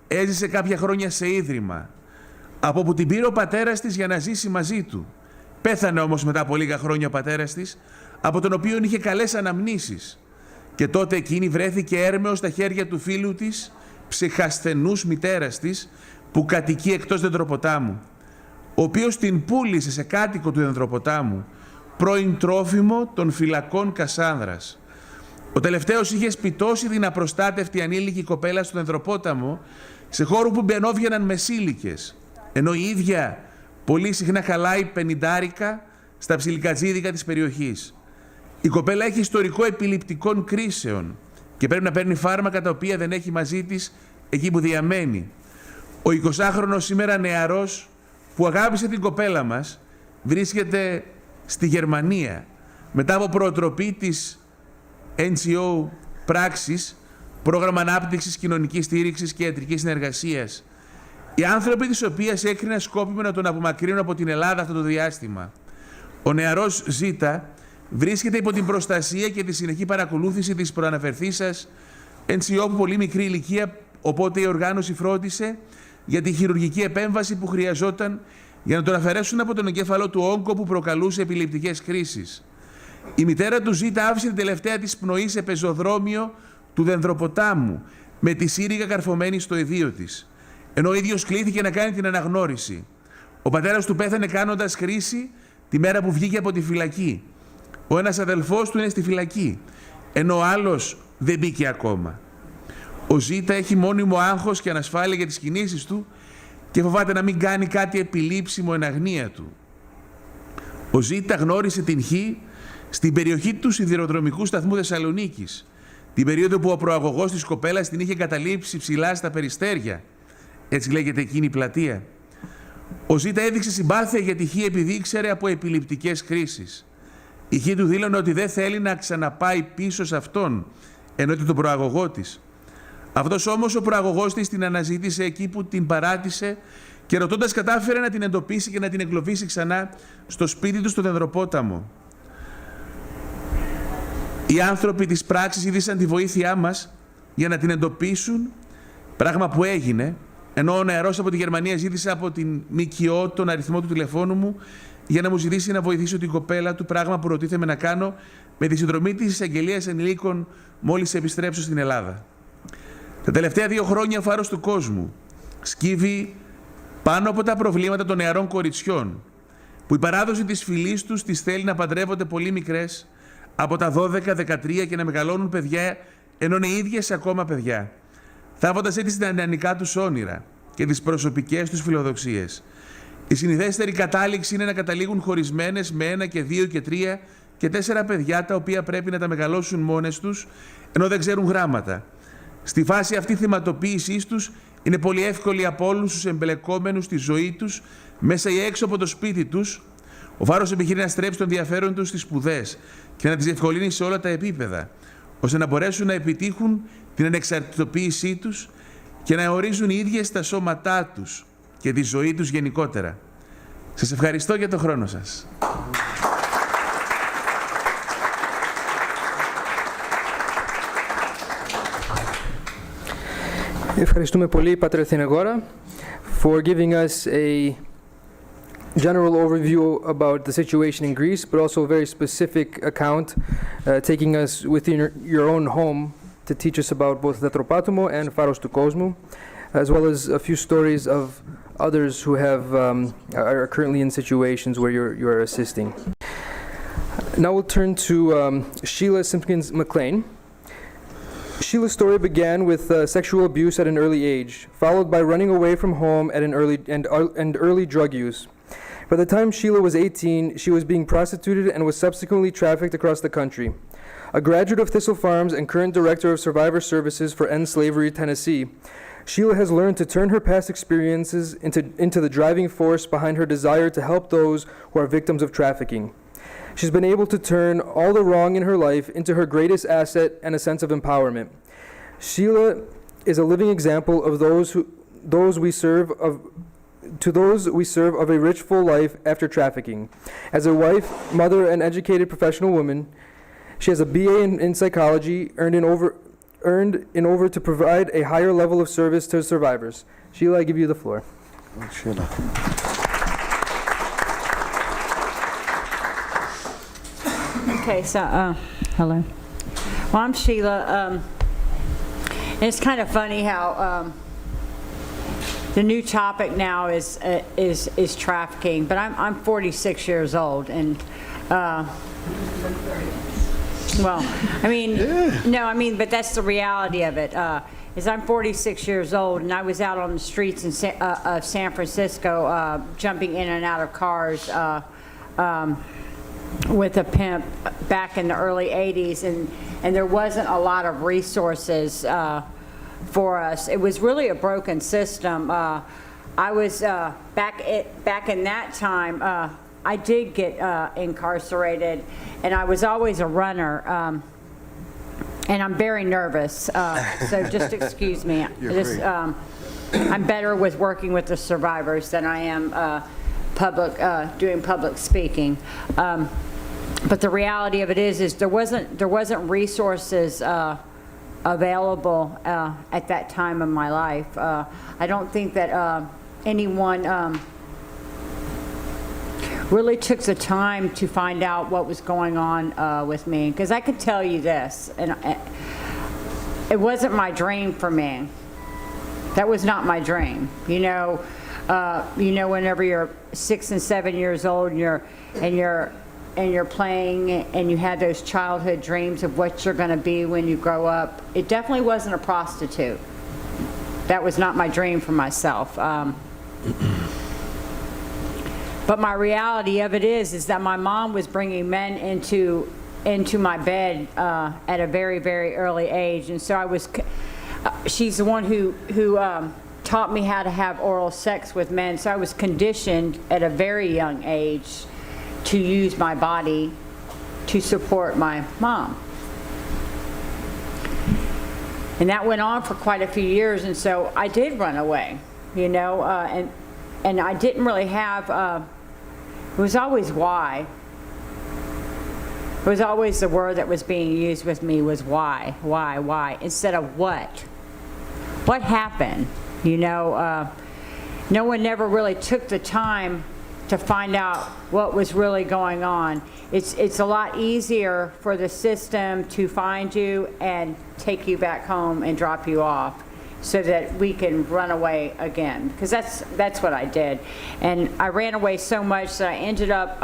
έζησε κάποια χρόνια σε ίδρυμα, από όπου την πήρε ο πατέρας της για να ζήσει μαζί του. Πέθανε όμως μετά από λίγα χρόνια ο πατέρας της, από τον οποίο είχε καλές αναμνήσεις. Και τότε εκείνη βρέθηκε έρμεως στα χέρια του φίλου της, ψυχασθενούς μητέρας της, που κατοικεί εκτός Δεντροποτάμου, ο οποίος την πούλησε σε κάτοικο του Δεντροποτάμου, πρώην τρόφιμο των φυλακών Κασάνδρας. Ο τελευταίος είχε σπιτώσει την απροστάτευτη ανήλικη κοπέλα στο Δεντροπόταμο, σε χώρο που μπαινόβγαιναν μεσήλικες, ενώ η ίδια πολύ συχνά χαλάει 50 στα ψιλικατζίδικα της περιοχής. Η κοπέλα έχει ιστορικό επιληπτικών κρίσεων και πρέπει να παίρνει φάρμακα τα οποία δεν έχει μαζί της εκεί που διαμένει. Ο 20χρονος σήμερα νεαρός που αγάπησε την κοπέλα μας βρίσκεται στη Γερμανία μετά από προτροπή της NGO πράξης, Πρόγραμμα Ανάπτυξης Κοινωνικής Στήριξης και Ιατρικής Συνεργασίας. Οι άνθρωποι της οποίας έκριναν σκόπιμο να τον απομακρύνουν από την Ελλάδα αυτό το διάστημα. Ο νεαρός Ζήτα βρίσκεται υπό την προστασία και τη συνεχή παρακολούθηση της προαναφερθήσας NGO από πολύ μικρή ηλικία, οπότε η οργάνωση φρόντισε για τη χειρουργική επέμβαση που χρειαζόταν για να τον αφαιρέσουν από τον εγκέφαλο του όγκο που προκαλούσε επιληπτικές κρίσεις. Η μητέρα του Ζήτα άφησε την τελευταία της πνοή σε πεζοδρόμιο του Δενδροποτάμου με τη σύριγγα καρφωμένη στο εδίο της, ενώ ο ίδιος κλήθηκε να κάνει την αναγνώριση. Ο πατέρας του πέθανε κάνοντας χρήση τη μέρα που βγήκε από τη φυλακή. Ο ένας αδελφός του είναι στη φυλακή, ενώ ο άλλος δεν μπήκε ακόμα. Ο Ζήτα έχει μόνιμο άγχος και ανασφάλεια για τις κινήσεις του και φοβάται να μην κάνει κάτι επιλήψιμο εν αγνία του. Ο Ζήτα γνώρισε την Χ στην περιοχή του σιδηροδρομικού σταθμού Θεσσαλονίκης, την περίοδο που ο προαγωγός της κοπέλας την είχε καταλήψει ψηλά στα Περιστέρια, έτσι λέγεται εκείνη η πλατεία. Ο Ζήτα έδειξε συμπάθεια για τη Χ επειδή ήξερε από επιληπτικές κρίσεις. Η Χ του δήλωνε ότι δεν θέλει να ξαναπάει πίσω σε αυτόν, εννοείται τον προαγωγό της. Αυτός όμως ο προαγωγός της την αναζήτησε εκεί που την παράτησε και ρωτώντας κατάφερε να την εντοπίσει και να την εγκλωβίσει ξανά στο σπίτι του στο Δενδροπόταμο. Οι άνθρωποι της πράξης είδησαν τη βοήθειά μας για να την εντοπίσουν, πράγμα που έγινε, ενώ ο νεαρός από τη Γερμανία ζήτησε από την ΜΚΟ τον αριθμό του τηλεφώνου μου για να μου ζητήσει να βοηθήσω την κοπέλα του, πράγμα που προτίθεμαι να κάνω με τη συνδρομή της εισαγγελίας ενηλίκων μόλις επιστρέψω στην Ελλάδα. Τα τελευταία 2 χρόνια ο Φάρος του Κόσμου σκύβει πάνω από τα προβλήματα των νεαρών κοριτσιών, που η παράδοση της φυλής τους τις θέλει να παντρεύονται πολύ μικρές, από τα 12-13 και να μεγαλώνουν παιδιά, ενώ είναι οι ίδιες ακόμα παιδιά, θάβοντας έτσι τα νεανικά τους όνειρα και τις προσωπικές τους φιλοδοξίες. Η συνηθέστερη κατάληξη είναι να καταλήγουν χωρισμένες με 1 και 2 και 3 και 4 παιδιά, τα οποία πρέπει να τα μεγαλώσουν μόνες τους, ενώ δεν ξέρουν γράμματα. Στη φάση αυτή θυματοποίησής τους είναι πολύ εύκολη από όλους τους εμπλεκόμενους στη ζωή τους, μέσα ή έξω από το σπίτι τους. Ο Φάρος επιχειρεί να στρέψει τον ενδιαφέρον τους στις σπουδές και να τις διευκολύνει σε όλα τα επίπεδα, ώστε να μπορέσουν να επιτύχουν την ανεξαρτητοποίησή τους και να ορίζουν οι ίδιες τα σώματά τους και τη ζωή τους γενικότερα. Σας ευχαριστώ για τον χρόνο σας. Ευχαριστούμε πολύ, Πάτερ Athenagoras, for giving us a general overview about the situation in Greece, but also a very specific account, taking us within your own home to teach us about both the Tropatomo and Faros του Kosmou, as well as a few stories of others who are currently in situations where you're assisting. Now we'll turn to Shelia Simpkins McClain. Sheila's story began with sexual abuse at an early age, followed by running away from home at an early drug use. By the time Shelia was 18, she was being prostituted and was subsequently trafficked across the country. A graduate of Thistle Farms and current director of Survivor Services for End Slavery Tennessee, Shelia has learned to turn her past experiences into the driving force behind her desire to help those who are victims of trafficking. She's been able to turn all the wrong in her life into her greatest asset and a sense of empowerment. Shelia is a living example of those we serve of a rich, full life after trafficking. As a wife, mother, and educated professional woman, she has a BA in psychology, earned in order to provide a higher level of service to survivors. Sheila, I give you the floor. Sheila. Okay, so, hello. Well, I'm Sheila. And it's kind of funny how the new topic now is trafficking, but I'm 46 years old, and well, I mean, no, I mean, but that's the reality of it. Is I'm 46 years old, and I was out on the streets of San Francisco, jumping in and out of cars with a pimp back in the early 80s, and there wasn't a lot of resources for us. It was really a broken system. I was back in that time. I did get incarcerated, and I was always a runner. And I'm very nervous, so just excuse me. I'm better with working with the survivors than I am doing public speaking. But the reality of it is there wasn't resources available at that time in my life. I don't think that anyone really took the time to find out what was going on with me, because I could tell you this, and it wasn't my dream for me. That was not my dream. You know, whenever you're 6 and 7 years old and you're playing and you had those childhood dreams of what you're going to be when you grow up, it definitely wasn't a prostitute. That was not my dream for myself. But my reality of it is that my mom was bringing men into my bed at a very, very early age, and so she's the one who taught me how to have oral sex with men. So I was conditioned at a very young age to use my body to support my mom, and that went on for quite a few years. And so I did run away, you know, and I didn't really have. It was always why. It was always the word that was being used with me was why, instead of what. What happened? You know, no one never really took the time to find out what was really going on. It's a lot easier for the system to find you and take you back home and drop you off, so that we can run away again, because that's what I did. And I ran away so much that I ended up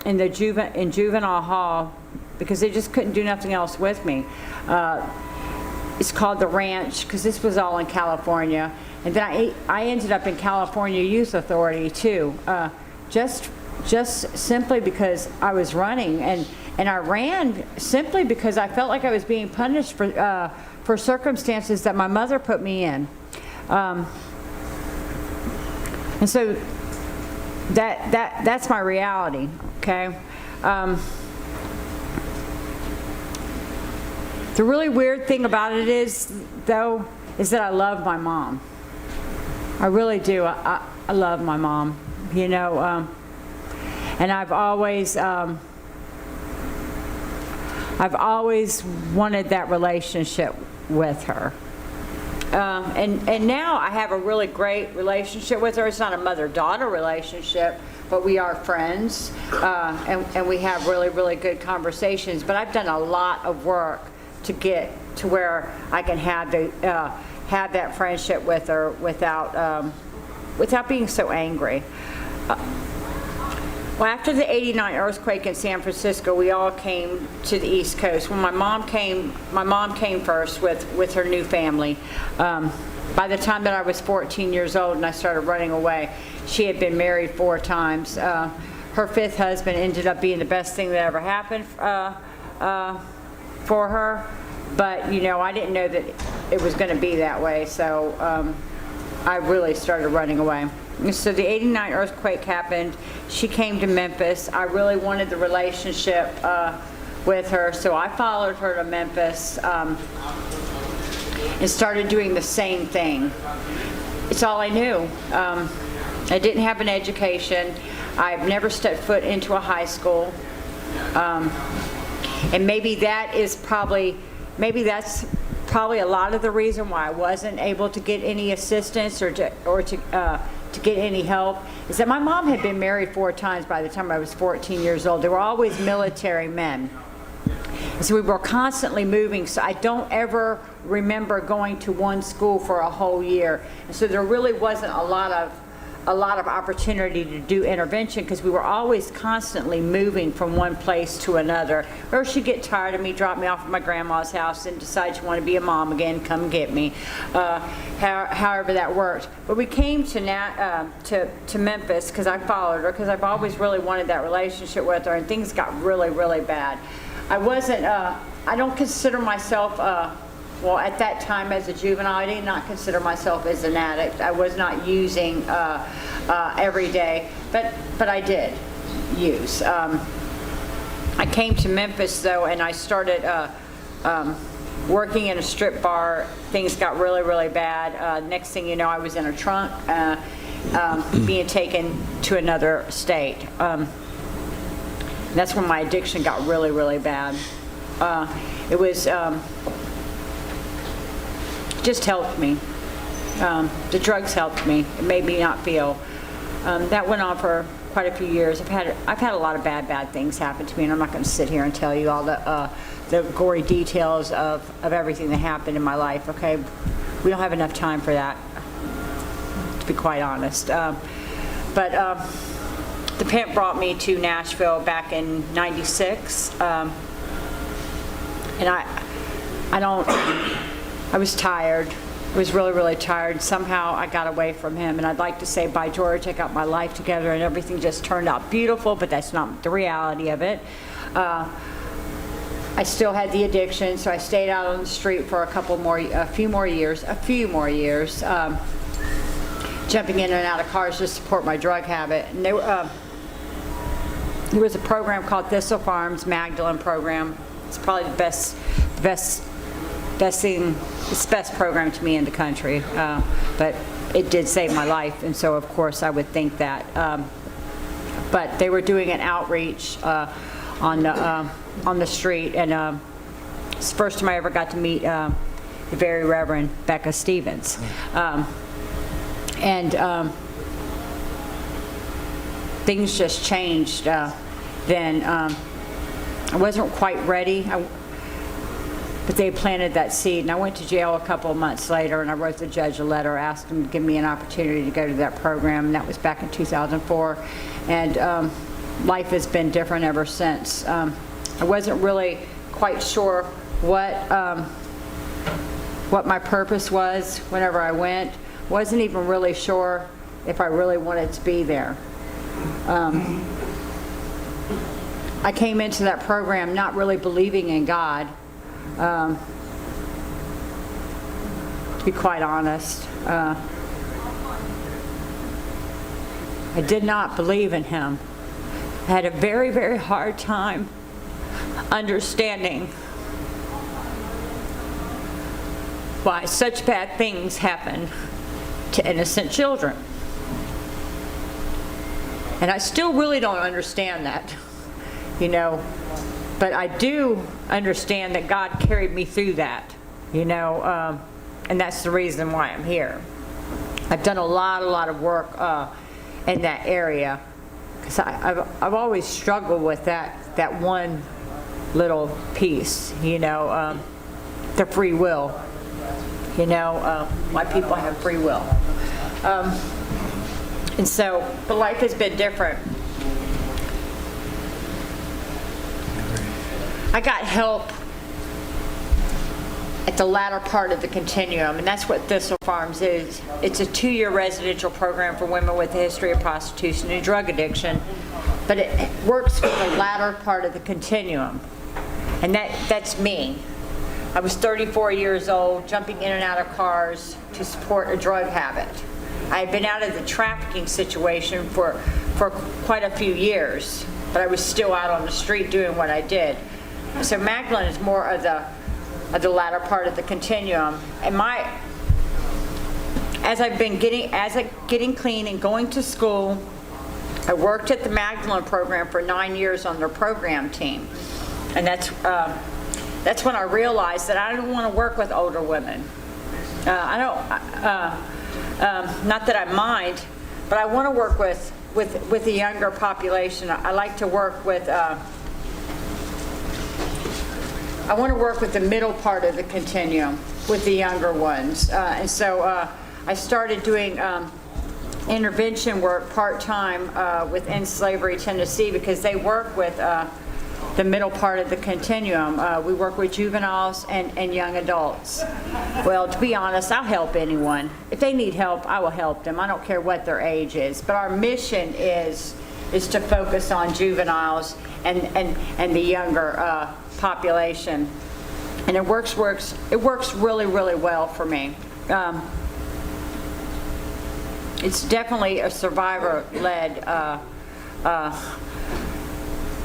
in juvenile hall, because they just couldn't do nothing else with me. It's called the Ranch, because this was all in California. And then I ended up in California Youth Authority too, just simply because I was running, and I ran simply because I felt like I was being punished for circumstances that my mother put me in. And so that's my reality, okay? The really weird thing about it is that I love my mom. I really do. I love my mom, you know, and I've always wanted that relationship with her. And now I have a really great relationship with her. It's not a mother-daughter relationship, but we are friends, and we have really, really good conversations. But I've done a lot of work to get to where I can have that friendship with her without being so angry. Well, after the '89 earthquake in San Francisco, we all came to the East Coast. When my mom came first with her new family. By the time that I was 14 years old and I started running away, she had been married 4 times. Her 5th husband ended up being the best thing that ever happened for her. But, you know, I didn't know that it was going to be that way, so I really started running away. So the '89 earthquake happened. She came to Memphis. I really wanted the relationship with her, so I followed her to Memphis and started doing the same thing. It's all I knew. I didn't have an education. I've never stepped foot into a high school. And maybe that's probably a lot of the reason why I wasn't able to get any assistance or to to get any help is that my mom had been married 4 times by the time I was 14 years old. They were always military men. And so we were constantly moving, so I don't ever remember going to one school for a whole year. And so there really wasn't a lot of opportunity to do intervention because we were always constantly moving from one place to another. Or she'd get tired of me, drop me off at my grandma's house and decide she wanted to be a mom again, come get me. However that worked. But we came to Memphis because I followed her because I've always really wanted that relationship with her, and things got really, really bad. I don't consider myself, well, at that time as a juvenile, I did not consider myself as an addict. I was not using every day, but I did use. I came to Memphis, though, and I started working in a strip bar. Things got really, really bad. Next thing you know, I was in a trunk, being taken to another state. That's when my addiction got really, really bad. It was just helped me. The drugs helped me. It made me not feel. That went on for quite a few years. I've had a lot of bad things happen to me, and I'm not going to sit here and tell you all the gory details of everything that happened in my life. Okay, we don't have enough time for that, to be quite honest. But the pimp brought me to Nashville back in '96, and I was tired. I was really, really tired. Somehow I got away from him, and I'd like to say, by George, I got my life together and everything just turned out beautiful, but that's not the reality of it. I still had the addiction, so I stayed out on the street for a few more years, jumping in and out of cars to support my drug habit. And there was a program called Thistle Farms Magdalene program. It's probably the best thing. It's the best program to me in the country, but it did save my life, and so of course I would think that. But they were doing an outreach on the street, and it's the first time I ever got to meet the very Reverend Becca Stevens, and things just changed. Then I wasn't quite ready. But they planted that seed, and I went to jail a couple of months later, and I wrote the judge a letter, asked him to give me an opportunity to go to that program, and that was back in 2004. And life has been different ever since. I wasn't really quite sure what my purpose was whenever I went. Wasn't even really sure if I really wanted to be there. I came into that program not really believing in God. To be quite honest, I did not believe in him. I had a very, very hard time understanding why such bad things happen to innocent children. And I still really don't understand that, you know. But I do understand that God carried me through that, you know, and that's the reason why I'm here. I've done a lot of work in that area, because I've always struggled with that one little piece, you know, the free will, you know, why people have free will. And so, but life has been different. I got help at the latter part of the continuum, and that's what Thistle Farms is. It's a 2-year residential program for women with a history of prostitution and drug addiction, but it works with the latter part of the continuum, and that's me. I was 34 years old, jumping in and out of cars to support a drug habit. I had been out of the trafficking situation for quite a few years, but I was still out on the street doing what I did. So Magdalene is more of the latter part of the continuum. And as I'm getting clean and going to school, I worked at the Magdalene program for 9 years on their program team. And that's when I realized that I didn't want to work with older women. Not that I mind, but I want to work with the younger population. I like to work with, I want to work with the middle part of the continuum, with the younger ones. And so I started doing intervention work part-time with End Slavery Tennessee, because they work with the middle part of the continuum. We work with juveniles and young adults. Well, to be honest, I'll help anyone. If they need help, I will help them. I don't care what their age is. But our mission is to focus on juveniles and the younger population. And it works really, really well for me. It's definitely a survivor-led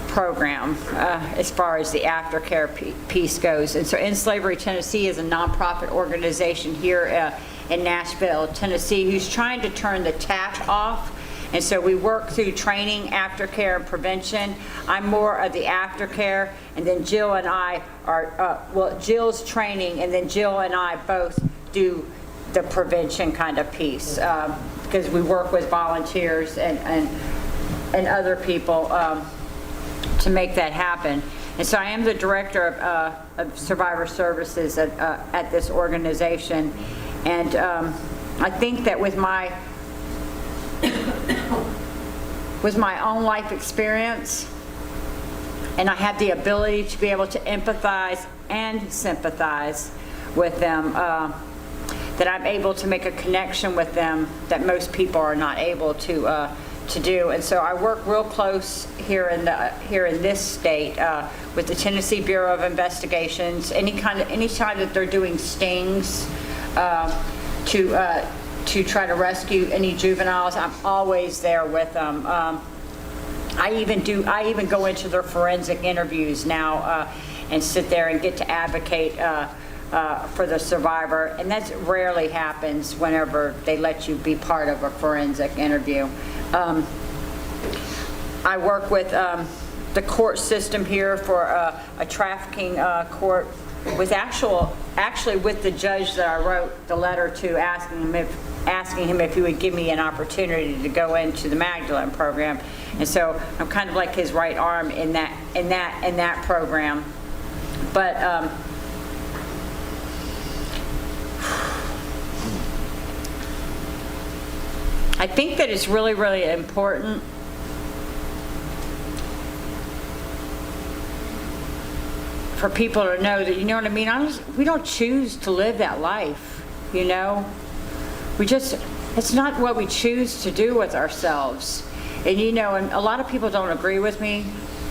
program as far as the aftercare piece goes. And so End Slavery Tennessee is a nonprofit organization here in Nashville, Tennessee, who's trying to turn the tap off. And so we work through training, aftercare, and prevention. I'm more of the aftercare, and then Jill and I are, well, Jill's training, and then Jill and I both do the prevention kind of piece, because we work with volunteers and other people to make that happen. And so I am the director of survivor services at this organization. And I think that with my own life experience, and I have the ability to be able to empathize and sympathize with them, that I'm able to make a connection with them that most people are not able to do. And so I work real close here in this state with the Tennessee Bureau of Investigations. Anytime that they're doing stings to try to rescue any juveniles, I'm always there with them. I even go into their forensic interviews now and sit there and get to advocate for the survivor, and that rarely happens whenever they let you be part of a forensic interview. I work with the court system here for a trafficking court, with actually with the judge that I wrote the letter to, asking him if he would give me an opportunity to go into the Magdalene program. And so I'm kind of like his right arm in that program. But I think that it's really, really important for people to know that, you know what I mean? We don't choose to live that life, you know? It's not what we choose to do with ourselves. And you know, and a lot of people don't agree with me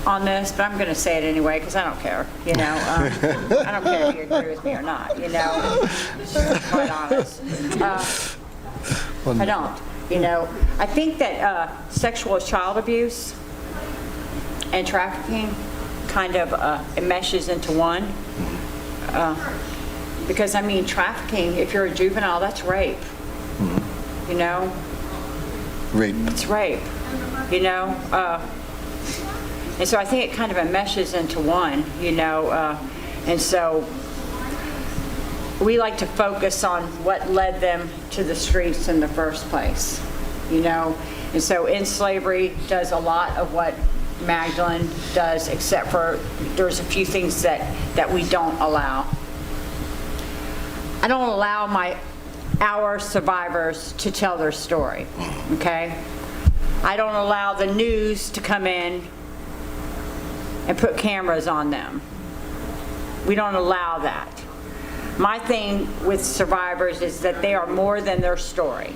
on this, but I'm going to say it anyway because I don't care, you know? I don't care if you agree with me or not, you know? Just to be quite honest. I don't. You know, I think that sexual child abuse and trafficking kind of meshes into one. Because, I mean, trafficking, if you're a juvenile, that's rape. You know? Rape. It's rape, you know? And so I think it kind of meshes into one, you know? And so we like to focus on what led them to the streets in the first place, you know? And so End Slavery does a lot of what Magdalene does, except for there's a few things that we don't allow. I don't allow our survivors to tell their story, okay? I don't allow the news to come in and put cameras on them. We don't allow that. My thing with survivors is that they are more than their story,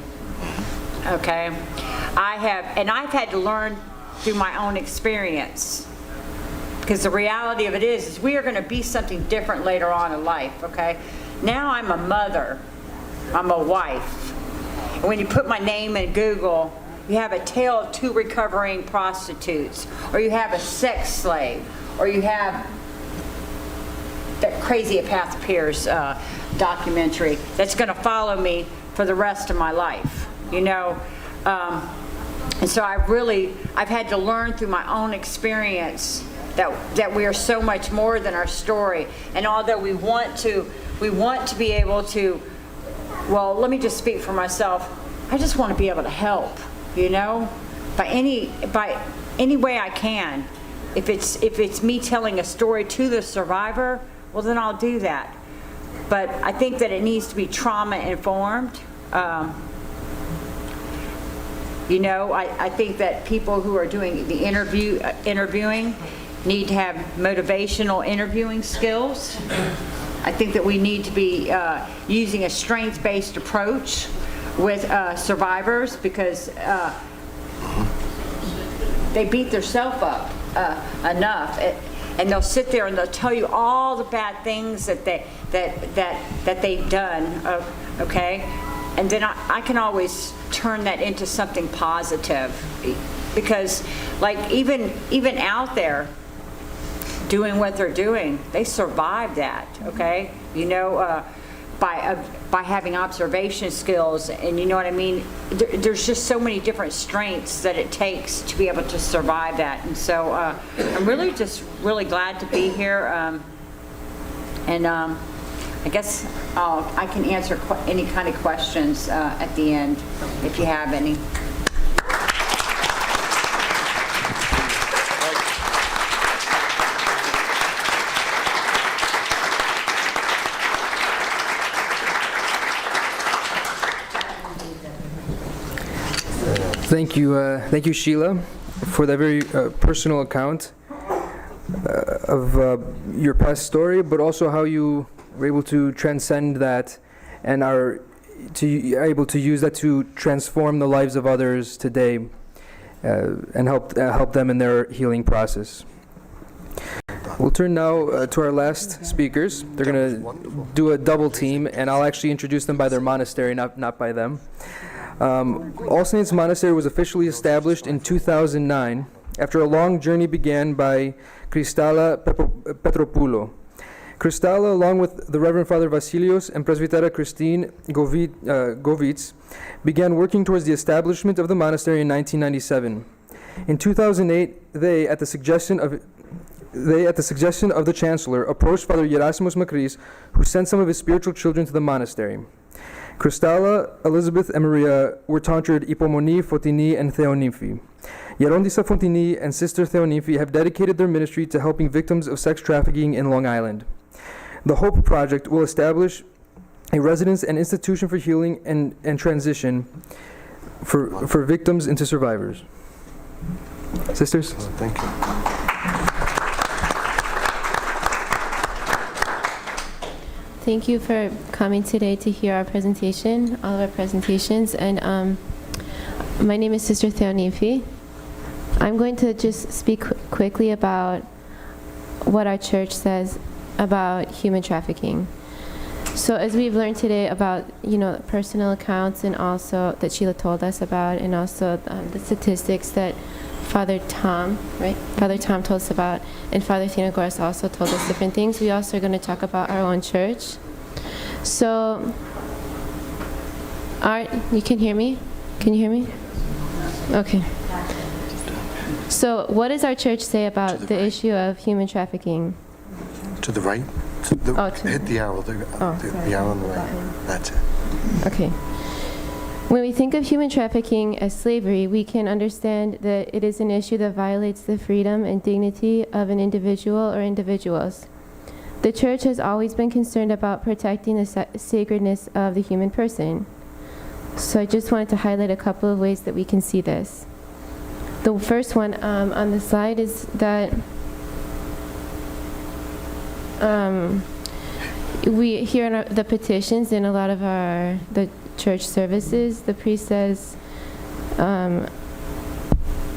okay? I've had to learn through my own experience, because the reality of it is we are going to be something different later on in life, okay? Now I'm a mother, I'm a wife, and when you put my name in Google, you have a tale of 2 recovering prostitutes, or you have a sex slave, or you have that crazy Path Pierce documentary that's going to follow me for the rest of my life, you know? And so I've had to learn through my own experience that we are so much more than our story. And although we want to be able to, well, let me just speak for myself. I just want to be able to help. you know, by any way I can. If it's me telling a story to the survivor, well, then I'll do that. But I think that it needs to be trauma informed. You know, I think that people who are doing the interviewing need to have motivational interviewing skills. I think that we need to be using a strengths-based approach with survivors, because they beat themselves up enough, and they'll sit there and they'll tell you all the bad things that they've done. Okay, and then I can always turn that into something positive, because like even out there doing what they're doing, they survive that. Okay, you know, by having observation skills, and you know what I mean. There's just so many different strengths that it takes to be able to survive that, and so I'm really glad to be here, and I guess I can answer any kind of questions at the end if you have any. Thank you, Shelia, for that very personal account of your past story, but also how you were able to transcend that and are able to use that to transform the lives of others today and help them in their healing process. We'll turn now to our last speakers. They're going to do a double team, and I'll actually introduce them by their monastery, not by them. All Saints Monastery was officially established in 2009 after a long journey began by Kristala Petropoulo. Kristala, along with the Reverend Father Vasilios and Presbytera Christine Govitz, began working towards the establishment of the monastery in 1997. In 2008, they, at the suggestion of the Chancellor, approached Father Gerasimus Makris, who sent some of his spiritual children to the monastery. Kristala, Elizabeth, and Maria were tonsured Ipomoni, Foteini, and Theonymphi. Gerondisa Foteini and Sister Theonymphi have dedicated their ministry to helping victims of sex trafficking in Long Island. The HOPE Project will establish a residence and institution for healing and transition for victims into survivors. Sisters? Thank you. Thank you for coming today to hear our presentation, all of our presentations. And my name is Sister Theonymphi. I'm going to just speak quickly about what our church says about human trafficking. So as we've learned today about, personal accounts, and also that Sheila told us about, and also the statistics that Father Tom told us about, and Father Athenagoras also told us different things. We also are going to talk about our own church. So, you can hear me? Can you hear me? Okay. So, what does our church say about the issue of human trafficking? To the right. Hit the arrow. The arrow on the right. That's it. Okay. When we think of human trafficking as slavery, we can understand that it is an issue that violates the freedom and dignity of an individual or individuals. The church has always been concerned about protecting the sacredness of the human person. So I just wanted to highlight a couple of ways that we can see this. The first one on the slide is that we hear in the petitions in a lot of the church services, the priest says,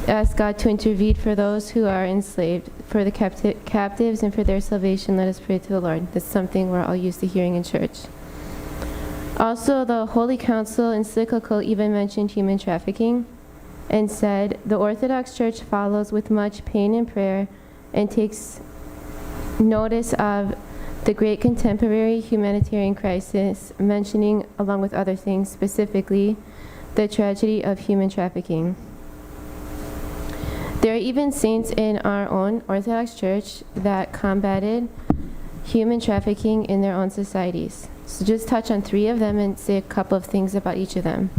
ask God to intervene for those who are enslaved, for the captives, and for their salvation. Let us pray to the Lord. That's something we're all used to hearing in church. Also, the Holy Council encyclical even mentioned human trafficking and said, the Orthodox Church follows with much pain and prayer and takes notice of the great contemporary humanitarian crisis, mentioning, along with other things, specifically the tragedy of human trafficking. There are even saints in our own Orthodox Church that combated human trafficking in their own societies. So just touch on 3 of them and say a couple of things about each of them.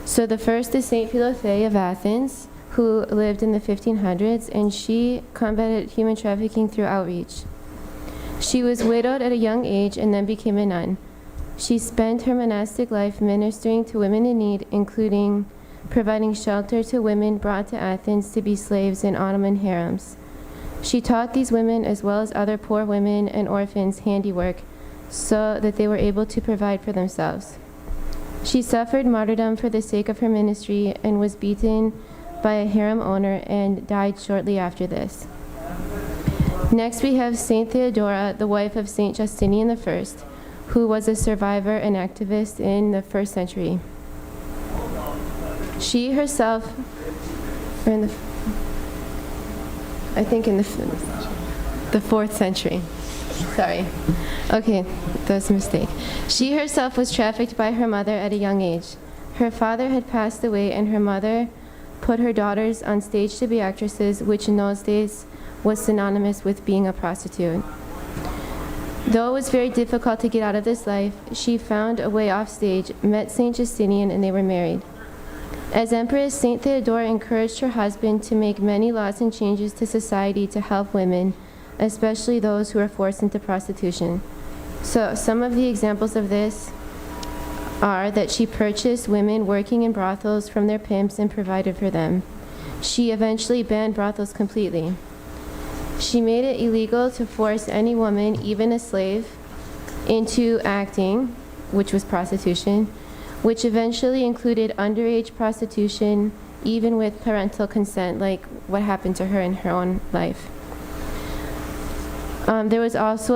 So the first is Saint Philothea of Athens, who lived in the 1500s, and she combated human trafficking through outreach. She was widowed at a young age and then became a nun. She spent her monastic life ministering to women in need, including providing shelter to women brought to Athens to be slaves in Ottoman harems. She taught these women, as well as other poor women and orphans, handiwork, so that they were able to provide for themselves. She suffered martyrdom for the sake of her ministry and was beaten by a harem owner and died shortly after this. Next, we have Saint Theodora, the wife of Saint Justinian I, who was a survivor and activist in the 1st century. She herself, or in the 4th century. Sorry. Okay, that was a mistake. She herself was trafficked by her mother at a young age. Her father had passed away, and her mother put her daughters on stage to be actresses, which in those days was synonymous with being a prostitute. Though it was very difficult to get out of this life, she found a way off stage, met Saint Justinian, and they were married. As Empress, Saint Theodora encouraged her husband to make many laws and changes to society to help women, especially those who are forced into prostitution. So some of the examples of this are that she purchased women working in brothels from their pimps and provided for them. She eventually banned brothels completely. She made it illegal to force any woman, even a slave, into acting, which was prostitution, which eventually included underage prostitution, even with parental consent, like what happened to her in her own life. There was also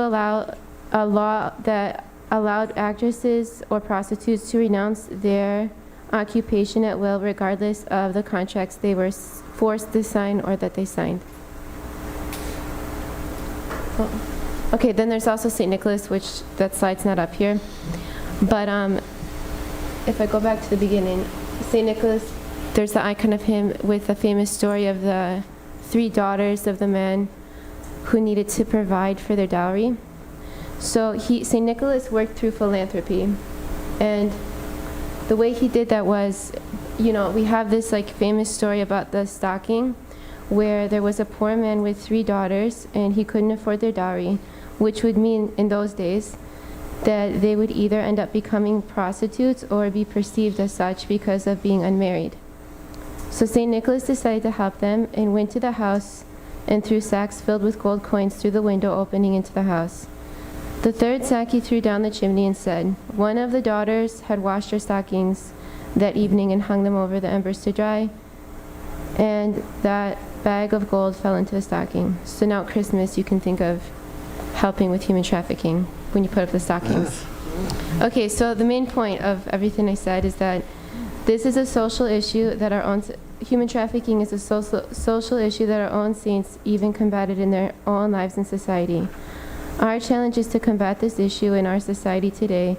a law that allowed actresses or prostitutes to renounce their occupation at will, regardless of the contracts they were forced to sign or that they signed. Okay, then there's also St. Nicholas, which that slide's not up here. But if I go back to the beginning, St. Nicholas, there's the icon of him with the famous story of the 3 daughters of the man who needed to provide for their dowry. So St. Nicholas worked through philanthropy. And the way he did that was, we have this famous story about the stocking, where there was a poor man with 3 daughters and he couldn't afford their dowry, which would mean in those days that they would either end up becoming prostitutes or be perceived as such because of being unmarried. So St. Nicholas decided to help them and went to the house and threw sacks filled with gold coins through the window opening into the house. The 3rd sack he threw down the chimney and said, "One of the daughters had washed her stockings that evening and hung them over the embers to dry, and that bag of gold fell into the stocking." So now at Christmas you can think of helping with human trafficking when you put up the stockings. Okay, so the main point of everything I said is that this is a social issue that human trafficking is a social issue that our own saints even combated in their own lives and society. Our challenge is to combat this issue in our society today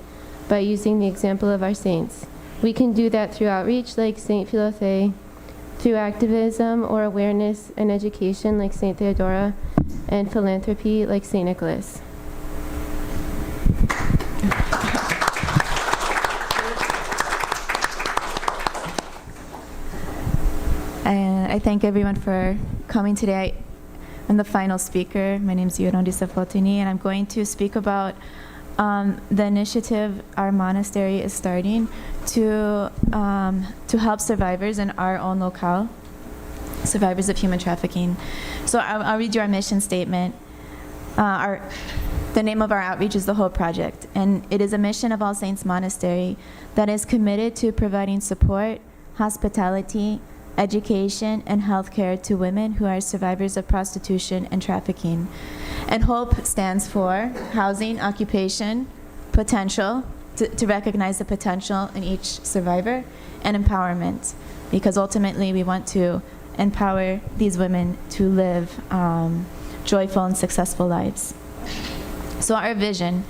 by using the example of our saints. We can do that through outreach like Saint Philothea, through activism or awareness and education like Saint Theodora, and philanthropy like Saint Nicholas. And I thank everyone for coming today. I'm the final speaker. My name is Gerondisa Foteini, and I'm going to speak about the initiative our monastery is starting to help survivors in our own locale, survivors of human trafficking. So I'll read you our mission statement. The name of our outreach is the Hope Project, and it is a mission of All Saints Monastery that is committed to providing support, hospitality, education, and healthcare to women who are survivors of prostitution and trafficking. And HOPE stands for housing, occupation, potential, to recognize the potential in each survivor, and empowerment, because ultimately we want to empower these women to live joyful and successful lives. So our vision.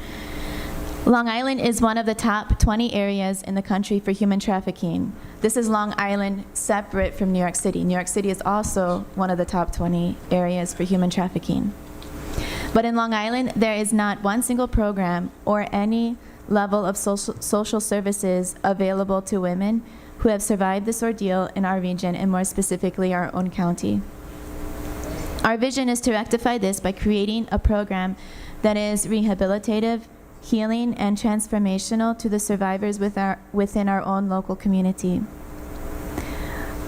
Long Island is one of the top 20 areas in the country for human trafficking. This is Long Island separate from New York City. New York City is also one of the top 20 areas for human trafficking. But in Long Island, there is not one single program or any level of social services available to women who have survived this ordeal in our region, and more specifically our own county. Our vision is to rectify this by creating a program that is rehabilitative, healing, and transformational to the survivors within our own local community.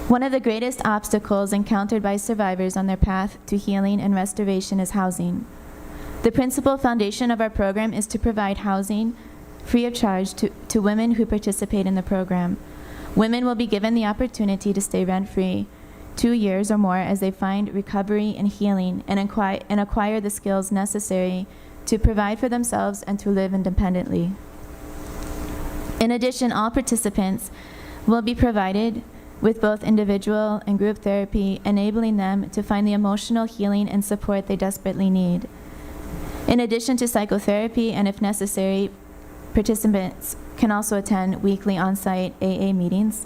One of the greatest obstacles encountered by survivors on their path to healing and restoration is housing. The principal foundation of our program is to provide housing free of charge to women who participate in the program. Women will be given the opportunity to stay rent-free 2 years or more as they find recovery and healing and acquire the skills necessary to provide for themselves and to live independently. In addition, all participants will be provided with both individual and group therapy, enabling them to find the emotional healing and support they desperately need. In addition to psychotherapy, and if necessary, participants can also attend weekly on-site AA meetings.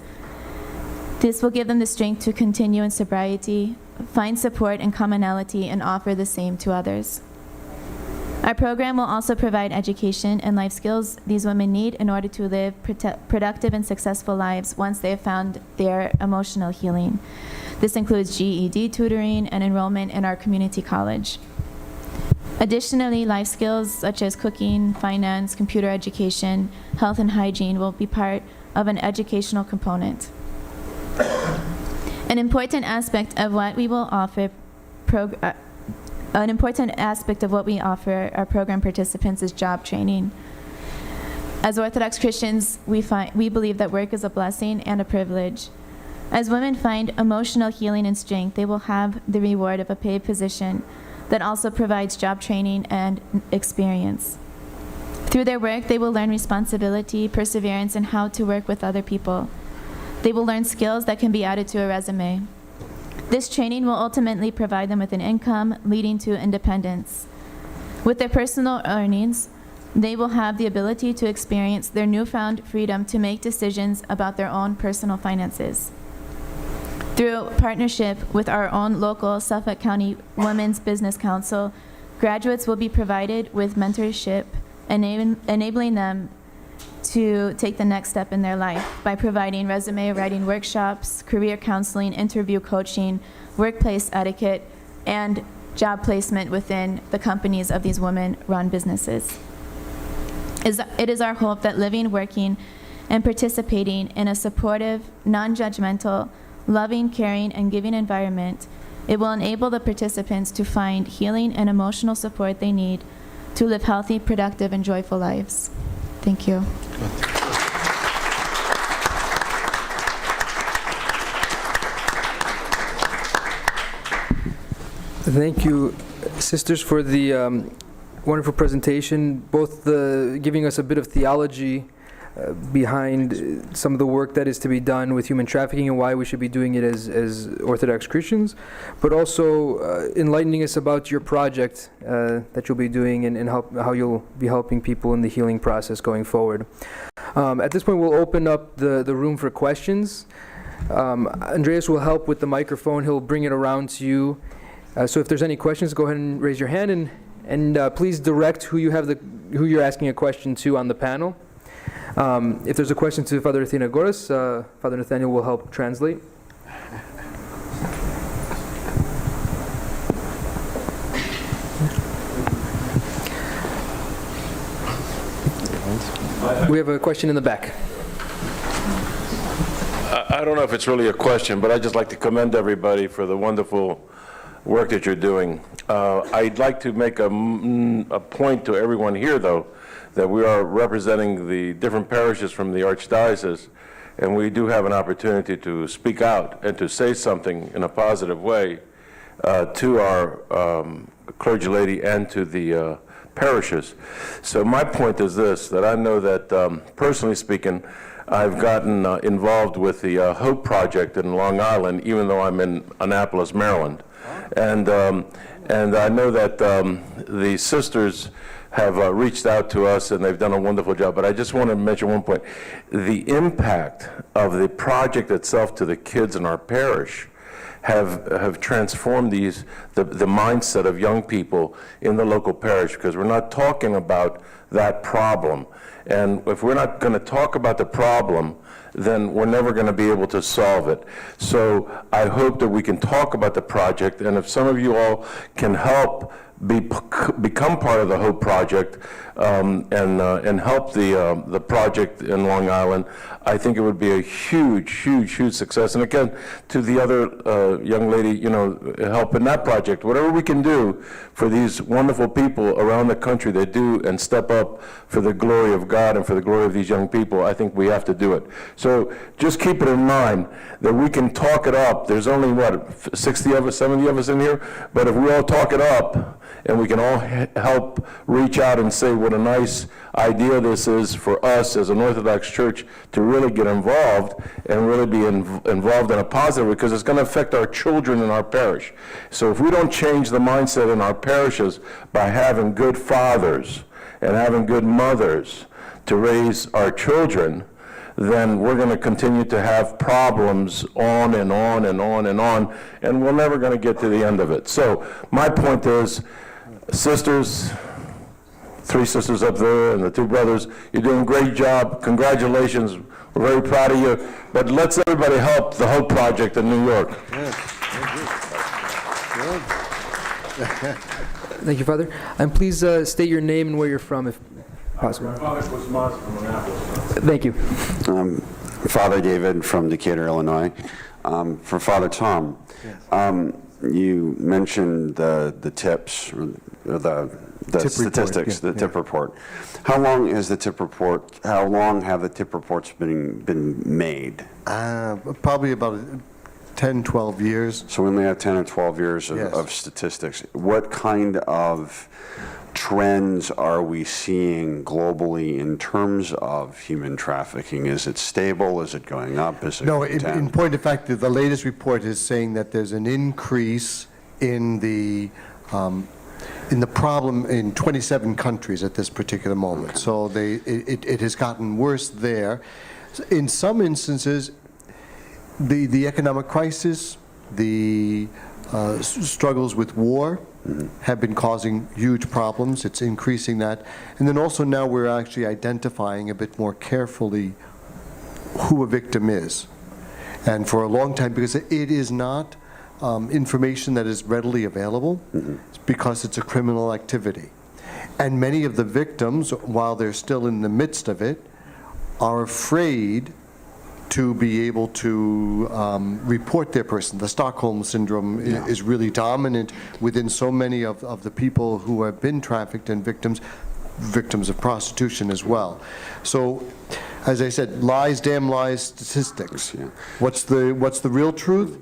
This will give them the strength to continue in sobriety, find support and commonality, and offer the same to others. Our program will also provide education and life skills these women need in order to live productive and successful lives once they have found their emotional healing. This includes GED tutoring and enrollment in our community college. Additionally, life skills such as cooking, finance, computer education, health and hygiene will be part of an educational component. An important aspect of what we will offer our program participants is job training. As Orthodox Christians, we believe that work is a blessing and a privilege. As women find emotional healing and strength, they will have the reward of a paid position that also provides job training and experience. Through their work, they will learn responsibility, perseverance, and how to work with other people. They will learn skills that can be added to a resume. This training will ultimately provide them with an income, leading to independence. With their personal earnings, they will have the ability to experience their newfound freedom to make decisions about their own personal finances. Through partnership with our own local Suffolk County Women's Business Council, graduates will be provided with mentorship, enabling them to take the next step in their life by providing resume writing workshops, career counseling, interview coaching, workplace etiquette, and job placement within the companies of these women-run businesses. It is our hope that living, working, and participating in a supportive, non-judgmental, loving, caring, and giving environment, it will enable the participants to find healing and emotional support they need to live healthy, productive, and joyful lives. Thank you. Thank you, sisters, for the wonderful presentation, both giving us a bit of theology behind some of the work that is to be done with human trafficking and why we should be doing it as Orthodox Christians, but also enlightening us about your project that you'll be doing and how you'll be helping people in the healing process going forward. At this point, we'll open up the room for questions. Andreas will help with the microphone. He'll bring it around to you. So if there's any questions, go ahead and raise your hand, and please direct who you're asking a question to on the panel. If there's a question to Father Athenagoras, Father Nathaniel will help translate. We have a question in the back. I don't know if it's really a question, but I'd just like to commend everybody for the wonderful work that you're doing. I'd like to make a point to everyone here, though, that we are representing the different parishes from the Archdiocese, and we do have an opportunity to speak out and to say something in a positive way to our clergy lady and to the parishes. So my point is this, that I know that, personally speaking, I've gotten involved with the Hope Project in Long Island, even though I'm in Annapolis, Maryland. And I know that the sisters have reached out to us, and they've done a wonderful job. But I just want to mention one point. The impact of the project itself to the kids in our parish have transformed the mindset of young people in the local parish, because we're not talking about that problem. And if we're not going to talk about the problem, then we're never going to be able to solve it. So I hope that we can talk about the project, and if some of you all can help become part of the Hope Project and help the project in Long Island, I think it would be a huge success. And again, to the other young lady, help in that project, whatever we can do for these wonderful people around the country that do and step up for the glory of God and for the glory of these young people, I think we have to do it. So just keep it in mind that we can talk it up. There's only, 60 of us, 70 of us in here? But if we all talk it up, and we can all help reach out and say what a nice idea this is for us as an Orthodox Church to really get involved and really be involved in a positive way, because it's going to affect our children in our parish. So if we don't change the mindset in our parishes by having good fathers and having good mothers to raise our children, then we're going to continue to have problems on and on and on and on, and we're never going to get to the end of it. So my point is, sisters, 3 sisters up there and the 2 brothers, you're doing a great job. Congratulations. We're very proud of you. But let's everybody help the Hope Project in New York. Thank you, Father. And please state your name and where you're from, if possible. My father was Kosmou from Monastery. Thank you. Father David from Decatur, Illinois. For Father Tom, you mentioned the tips, or the statistics, report, tip report. How long have the tip reports been made? Probably about 10, 12 years. So we only have 10 or 12 years of statistics. What kind of trends are we seeing globally in terms of human trafficking? Is it stable? Is it going up? Is it No, in point of fact, the latest report is saying that there's an increase in the problem in 27 countries at this particular moment. Okay. So it has gotten worse there. In some instances, the economic crisis, the struggles with war, have been causing huge problems. It's increasing that. And then also now we're actually identifying a bit more carefully who a victim is. And for a long time, because it is not information that is readily available, it's because it's a criminal activity. And many of the victims, while they're still in the midst of it, are afraid to be able to report their person. The Stockholm Syndrome is really dominant within so many of the people who have been trafficked and victims of prostitution as well. So, as I said, lies, damn lies, statistics. Yeah. What's the real truth?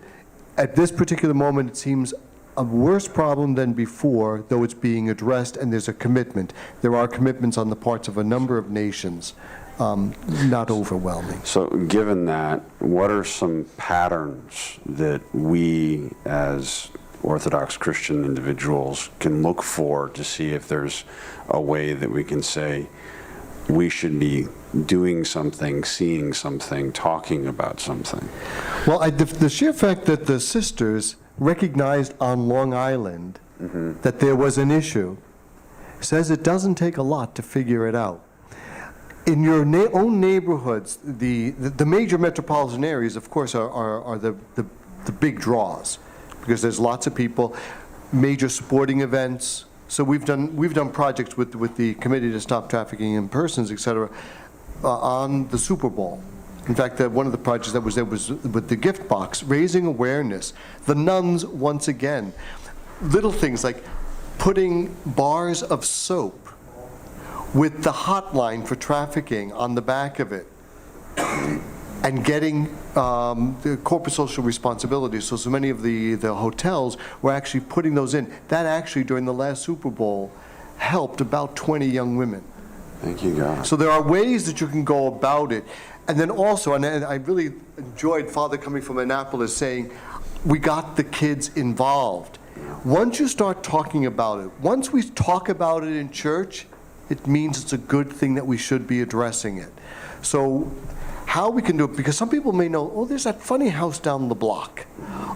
At this particular moment, it seems a worse problem than before, though it's being addressed and there's a commitment. There are commitments on the parts of a number of nations. Not overwhelming. So given that, what are some patterns that we as Orthodox Christian individuals can look for to see if there's a way that we can say we should be doing something, seeing something, talking about something? Well, the sheer fact that the sisters recognized on Long Island that there was an issue says it doesn't take a lot to figure it out. In your own neighborhoods, the major metropolitan areas, of course, are the big draws, because there's lots of people, major sporting events. So we've done projects with the Committee to Stop Trafficking in Persons, et cetera, on the Super Bowl. In fact, one of the projects that was there was with the gift box, raising awareness. The nuns, once again, little things like putting bars of soap with the hotline for trafficking on the back of it, and getting the corporate social responsibility. So many of the hotels were actually putting those in. That actually, during the last Super Bowl, helped about 20 young women. Thank you, God. So there are ways that you can go about it. And then also, and I really enjoyed Father coming from Annapolis saying, we got the kids involved. Once you start talking about it, once we talk about it in church, it means it's a good thing that we should be addressing it. So how we can do it, because some people may know, oh, there's that funny house down the block.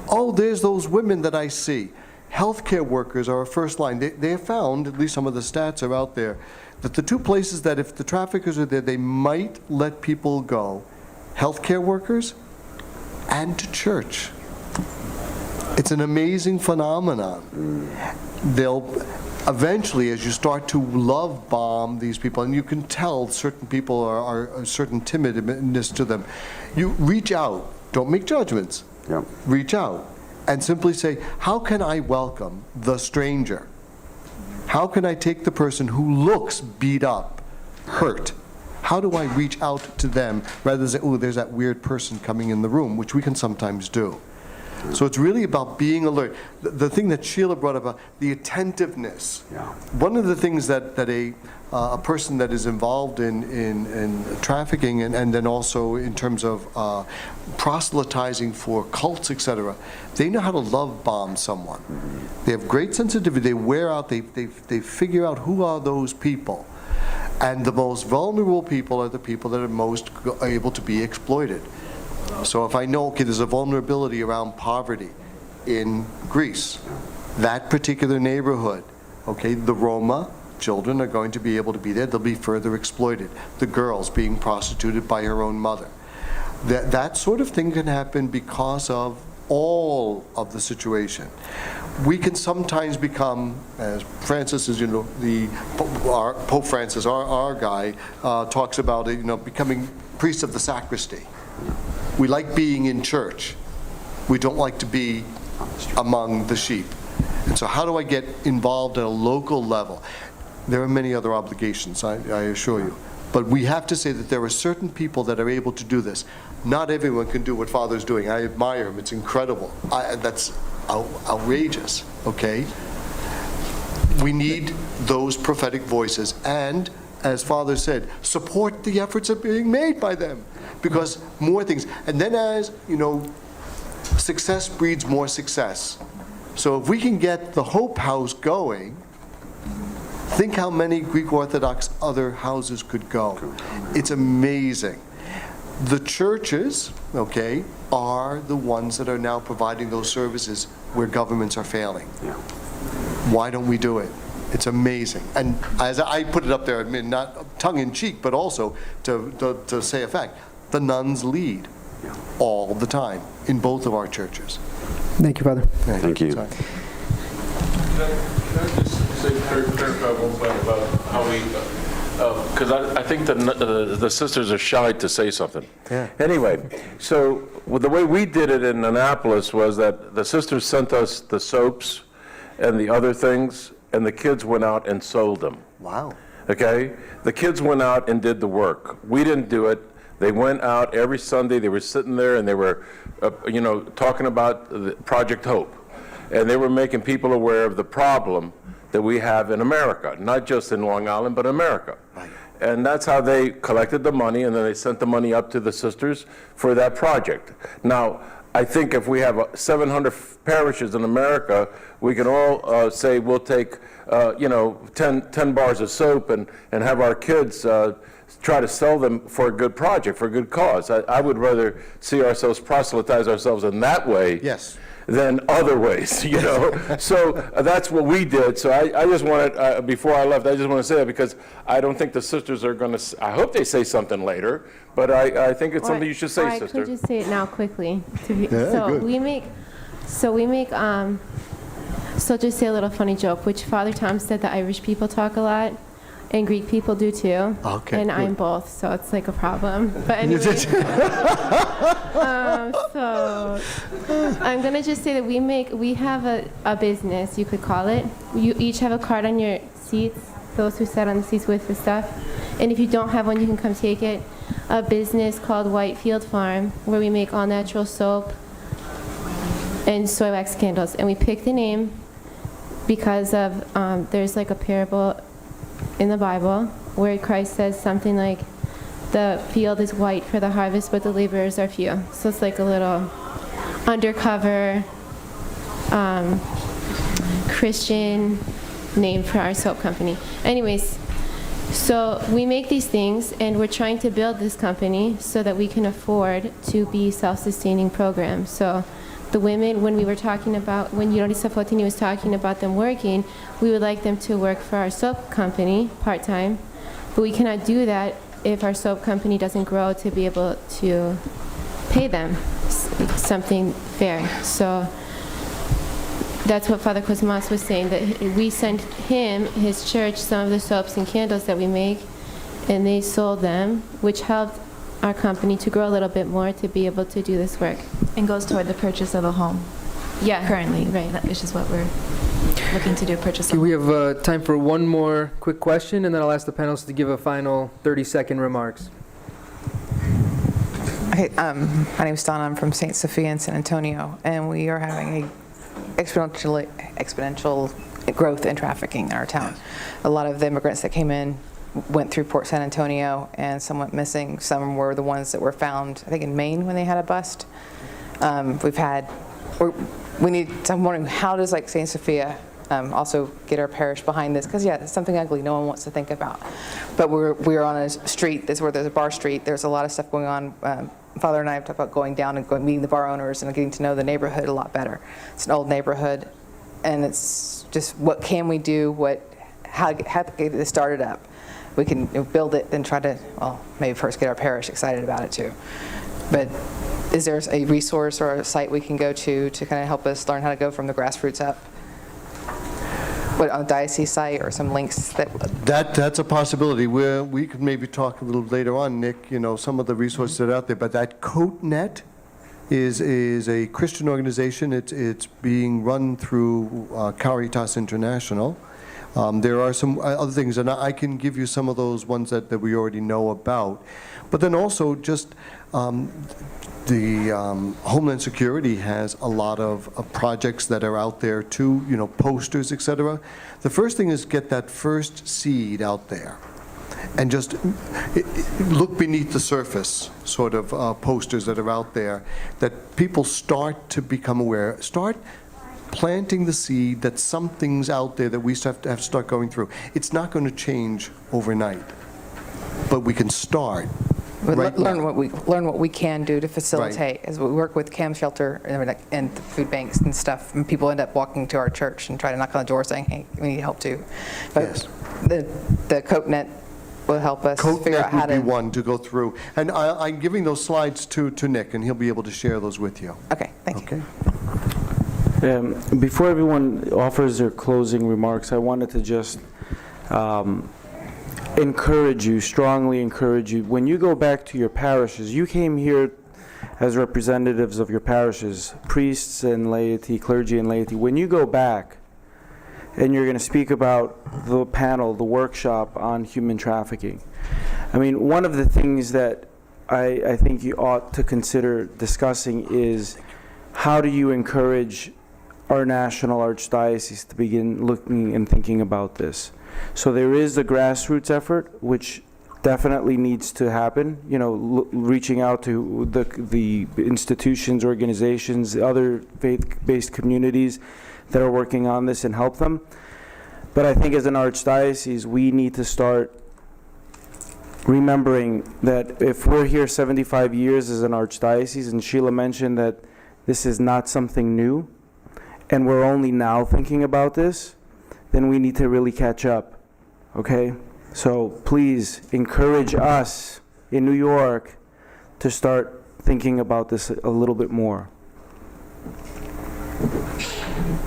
Oh, there's those women that I see. Healthcare workers are a first line. They have found, at least some of the stats are out there, that the two places that if the traffickers are there, they might let people go, healthcare workers and to church. It's an amazing phenomenon. They'll eventually, as you start to love bomb these people, and you can tell certain people are a certain timidness to them, you reach out. Don't make judgments. Yeah. Reach out and simply say, how can I welcome the stranger? How can I take the person who looks beat up, hurt? How do I reach out to them rather than say, oh, there's that weird person coming in the room, which we can sometimes do. So it's really about being alert. The thing that Shelia brought up, the attentiveness. Yeah. One of the things that a person that is involved in trafficking and then also in terms of proselytizing for cults, etc., they know how to love bomb someone. They have great sensitivity. They wear out, they figure out who are those people. And the most vulnerable people are the people that are most able to be exploited. So if I know, okay, there's a vulnerability around poverty in Greece, that particular neighborhood, okay, the Roma children are going to be able to be there. They'll be further exploited. The girls being prostituted by her own mother. That sort of thing can happen because of all of the situation. We can sometimes become, as Francis is, Pope Francis, our guy, talks about it, becoming priests of the sacristy. We like being in church. We don't like to be among the sheep. And so how do I get involved at a local level? There are many other obligations, I assure you. But we have to say that there are certain people that are able to do this. Not everyone can do what Father's doing. I admire him. It's incredible. That's outrageous, okay? We need those prophetic voices. And, as Father said, support the efforts that are being made by them. Because more things. And then as, success breeds more success. So if we can get the Hope House going, think how many Greek Orthodox other houses could go. It's amazing. The churches, okay, are the ones that are now providing those services where governments are failing. Yeah. Why don't we do it? It's amazing. And as I put it up there, I mean, not tongue-in-cheek, but also to say a fact, the nuns lead all the time in both of our churches. Thank you, Father. Thank you. Sorry. Can I just say, clarify one point about how we, because I think the sisters are shy to say something. Yeah. Anyway, so the way we did it in Annapolis was that the sisters sent us the soaps and the other things, and the kids went out and sold them. Wow. Okay? The kids went out and did the work. We didn't do it. They went out every Sunday. They were sitting there and they were, talking about Project Hope. And they were making people aware of the problem that we have in America, not just in Long Island, but America. Right. And that's how they collected the money, and then they sent the money up to the sisters for that project. Now, I think if we have 700 parishes in America, we can all say we'll take, 10 bars of soap and have our kids try to sell them for a good project, for a good cause. I would rather see ourselves proselytize ourselves in that way. Yes. Than other ways, So that's what we did. So I just wanted, before I left, I just want to say that because I don't think the sisters are going to, I hope they say something later, but I think it's something you should say, I sister. could just say it now quickly. Yeah, so good. we make, so just say a little funny joke, which Father Tom said that Irish people talk a lot. And Greek people do too. Okay, and good. I'm both, so it's like a problem. But anyway, so I'm gonna just say that we have a business, you could call it. You each have a card on your seats, those who sat on the seats with the stuff. And if you don't have one, you can come take it. A business called Whitefield Farm, where we make all natural soap and soy wax candles. And we picked the name because of there's like a parable in the Bible where Christ says something like, the field is white for the harvest, but the laborers are few. So it's like a little undercover Christian name for our soap company. Anyways, So we make these things, and we're trying to build this company so that we can afford to be self-sustaining programs. So the women, when we were talking about, when Gerondisa Foteini was talking about them working, we would like them to work for our soap company part-time, but we cannot do that if our soap company doesn't grow to be able to pay them something fair. So that's what Father Kosmou was saying, that we sent him, his church, some of the soaps and candles that we make, and they sold them, which helped our company to grow a little bit more to be able to do this work. And goes toward the purchase of a home. Yeah. Currently, right. Which is what we're looking to do, purchase a Okay, home. we have time for one more quick question, and then I'll ask the panelists to give a final 30-second remarks. Okay, my name is Donna. I'm from St. Sophia in San Antonio, and we are having a exponential growth in trafficking in our town. A lot of the immigrants that came in went through Port San Antonio, and some went missing. Some were the ones that were found, I think, in Maine when they had a bust. I'm wondering, how does like St. Sophia also get our parish behind this? Because yeah, it's something ugly no one wants to think about. But we're on a street. This is where there's a bar street. There's a lot of stuff going on. Father and I have talked about going down and meeting the bar owners and getting to know the neighborhood a lot better. It's an old neighborhood, and it's just what can we do? How to get this started up? We can build it, then try to, well, maybe first get our parish excited about it too. But is there a resource or a site we can go to kind of help us learn how to go from the grassroots up? What, on a diocese site or some links That's a possibility. We could maybe talk a little later on, Nick, some of the resources that are out there, but that CoatNet is a Christian organization. It's being run through Caritas International. There are some other things, and I can give you some of those ones that we already know about. But then also just the Homeland Security has a lot of projects that are out there too, posters, etc. The first thing is get that first seed out there and just look beneath the surface, sort of posters that are out there, that people start to become aware, start planting the seed that something's out there that we have to start going through. It's not going to change overnight, but we can start. Learn what we can do to facilitate. As we work with Cam Shelter and food banks and stuff, and people end up walking to our church and try to knock on the door saying, "Hey, we need help too." But yes. The CoatNet will help us figure out how to. CoatNet would be one to go through, and I'm giving those slides to Nick, and he'll be able to share those with you. Okay, thank you. Before everyone offers their closing remarks, I wanted to just strongly encourage you, when you go back to your parishes, you came here as representatives of your parishes, priests and laity, clergy and laity. When you go back and you're going to speak about the panel, the workshop on human trafficking, I mean, one of the things that I think you ought to consider discussing is how do you encourage our national archdiocese to begin looking and thinking about this. So there is the grassroots effort, which definitely needs to happen, reaching out to the institutions, organizations, other faith-based communities that are working on this and help them. But I think as an archdiocese, we need to start remembering that if we're here 75 years as an archdiocese, and Shelia mentioned that this is not something new, and we're only now thinking about this, then we need to really catch up, okay? So please encourage us in New York to start thinking about this a little bit more.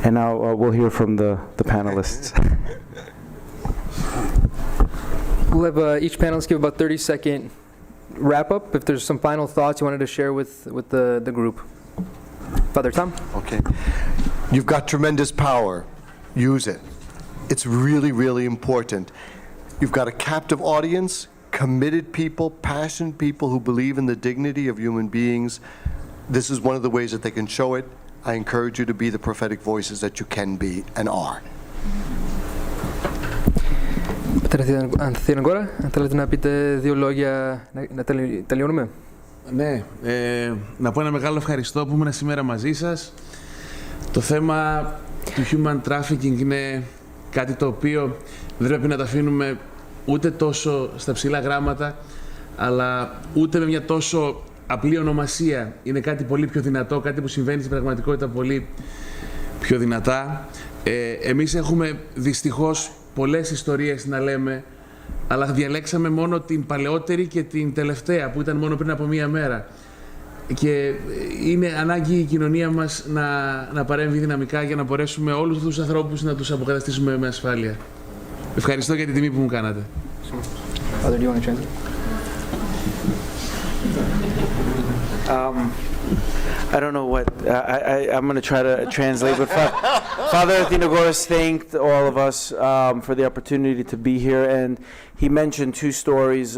And now we'll hear from the panelists. We'll have each panelist give about 30-second wrap-up if there's some final thoughts you wanted to share with the group. Father Tom? Okay. You've got tremendous power. Use it. It's really, really important. You've got a captive audience, committed people, passionate people who believe in the dignity of human beings. This is one of the ways that they can show it. I encourage you to be the prophetic voices that you can be and are. Athenagoras, αν θέλετε να πείτε δύο λόγια, να τελειώνουμε. Ναι, να πω ένα μεγάλο ευχαριστώ που ήμουν σήμερα μαζί σας. Το θέμα του human trafficking είναι κάτι το οποίο δεν πρέπει να το αφήνουμε ούτε τόσο στα ψηλά γράμματα, αλλά ούτε με μια τόσο απλή ονομασία. Είναι κάτι πολύ πιο δυνατό, κάτι που συμβαίνει στην πραγματικότητα πολύ πιο δυνατά. Εμείς έχουμε δυστυχώς πολλές ιστορίες να λέμε, αλλά διαλέξαμε μόνο την παλαιότερη και την τελευταία, που ήταν μόνο πριν από μία μέρα. Και είναι ανάγκη η κοινωνία μας να παρέμβει δυναμικά για να μπορέσουμε όλους αυτούς τους ανθρώπους να τους αποκαταστήσουμε με ασφάλεια. Ευχαριστώ για την τιμή που μου κάνατε. Father, do you want to translate? I don't know what, I'm going to try to translate, but Father Athenagoras thanked all of us for the opportunity to be here, and he mentioned two stories,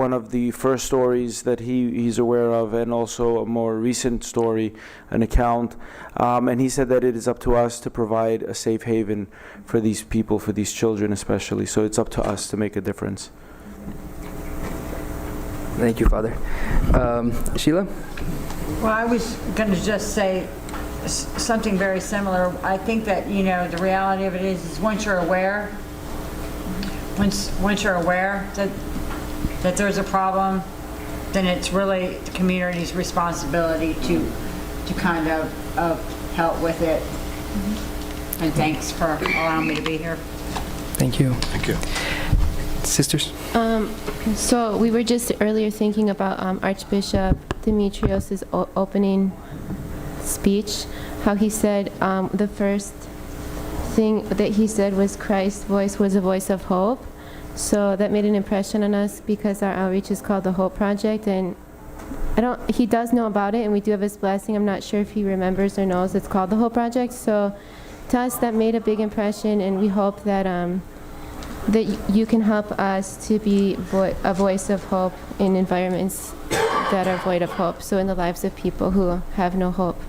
one of the first stories that he's aware of, and also a more recent story, an account, and he said that it is up to us to provide a safe haven for these people, for these children especially, so it's up to us to make a difference. Thank you, Father. Sheila? Well, I was going to just say something very similar. I think that, you know, the reality of it is once you're aware, once you're aware that there's a problem, then it's really the community's responsibility to kind of help with it. And thanks for allowing me to be here. Thank you. Thank you. Sisters? So we were just earlier thinking about Archbishop Demetrios' opening speech, how he said the first thing that he said was Christ's voice was a voice of hope. So that made an impression on us because our outreach is called the Hope Project, and he does know about it, and we do have his blessing. I'm not sure if he remembers or knows it's called the Hope Project. So to us that made a big impression, and we hope that that you can help us to be a voice of hope in environments that are void of hope, so in the lives of people who have no hope.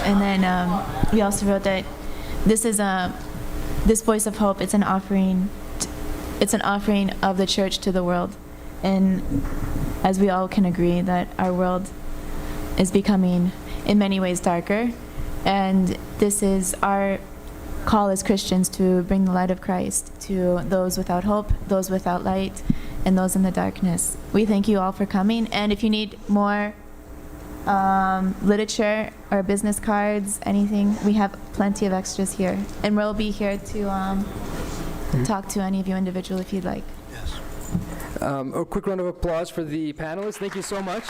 And then we also wrote that this voice of hope, it's an offering of the church to the world. And as we all can agree that our world is becoming in many ways darker, and this is our call as Christians to bring the light of Christ to those without hope, those without light, and those in the darkness. We thank you all for coming, and if you need more literature or business cards, anything, we have plenty of extras here. And we'll be here to talk to any of you individually if you'd like. A quick round of applause for the panelists. Thank you so much.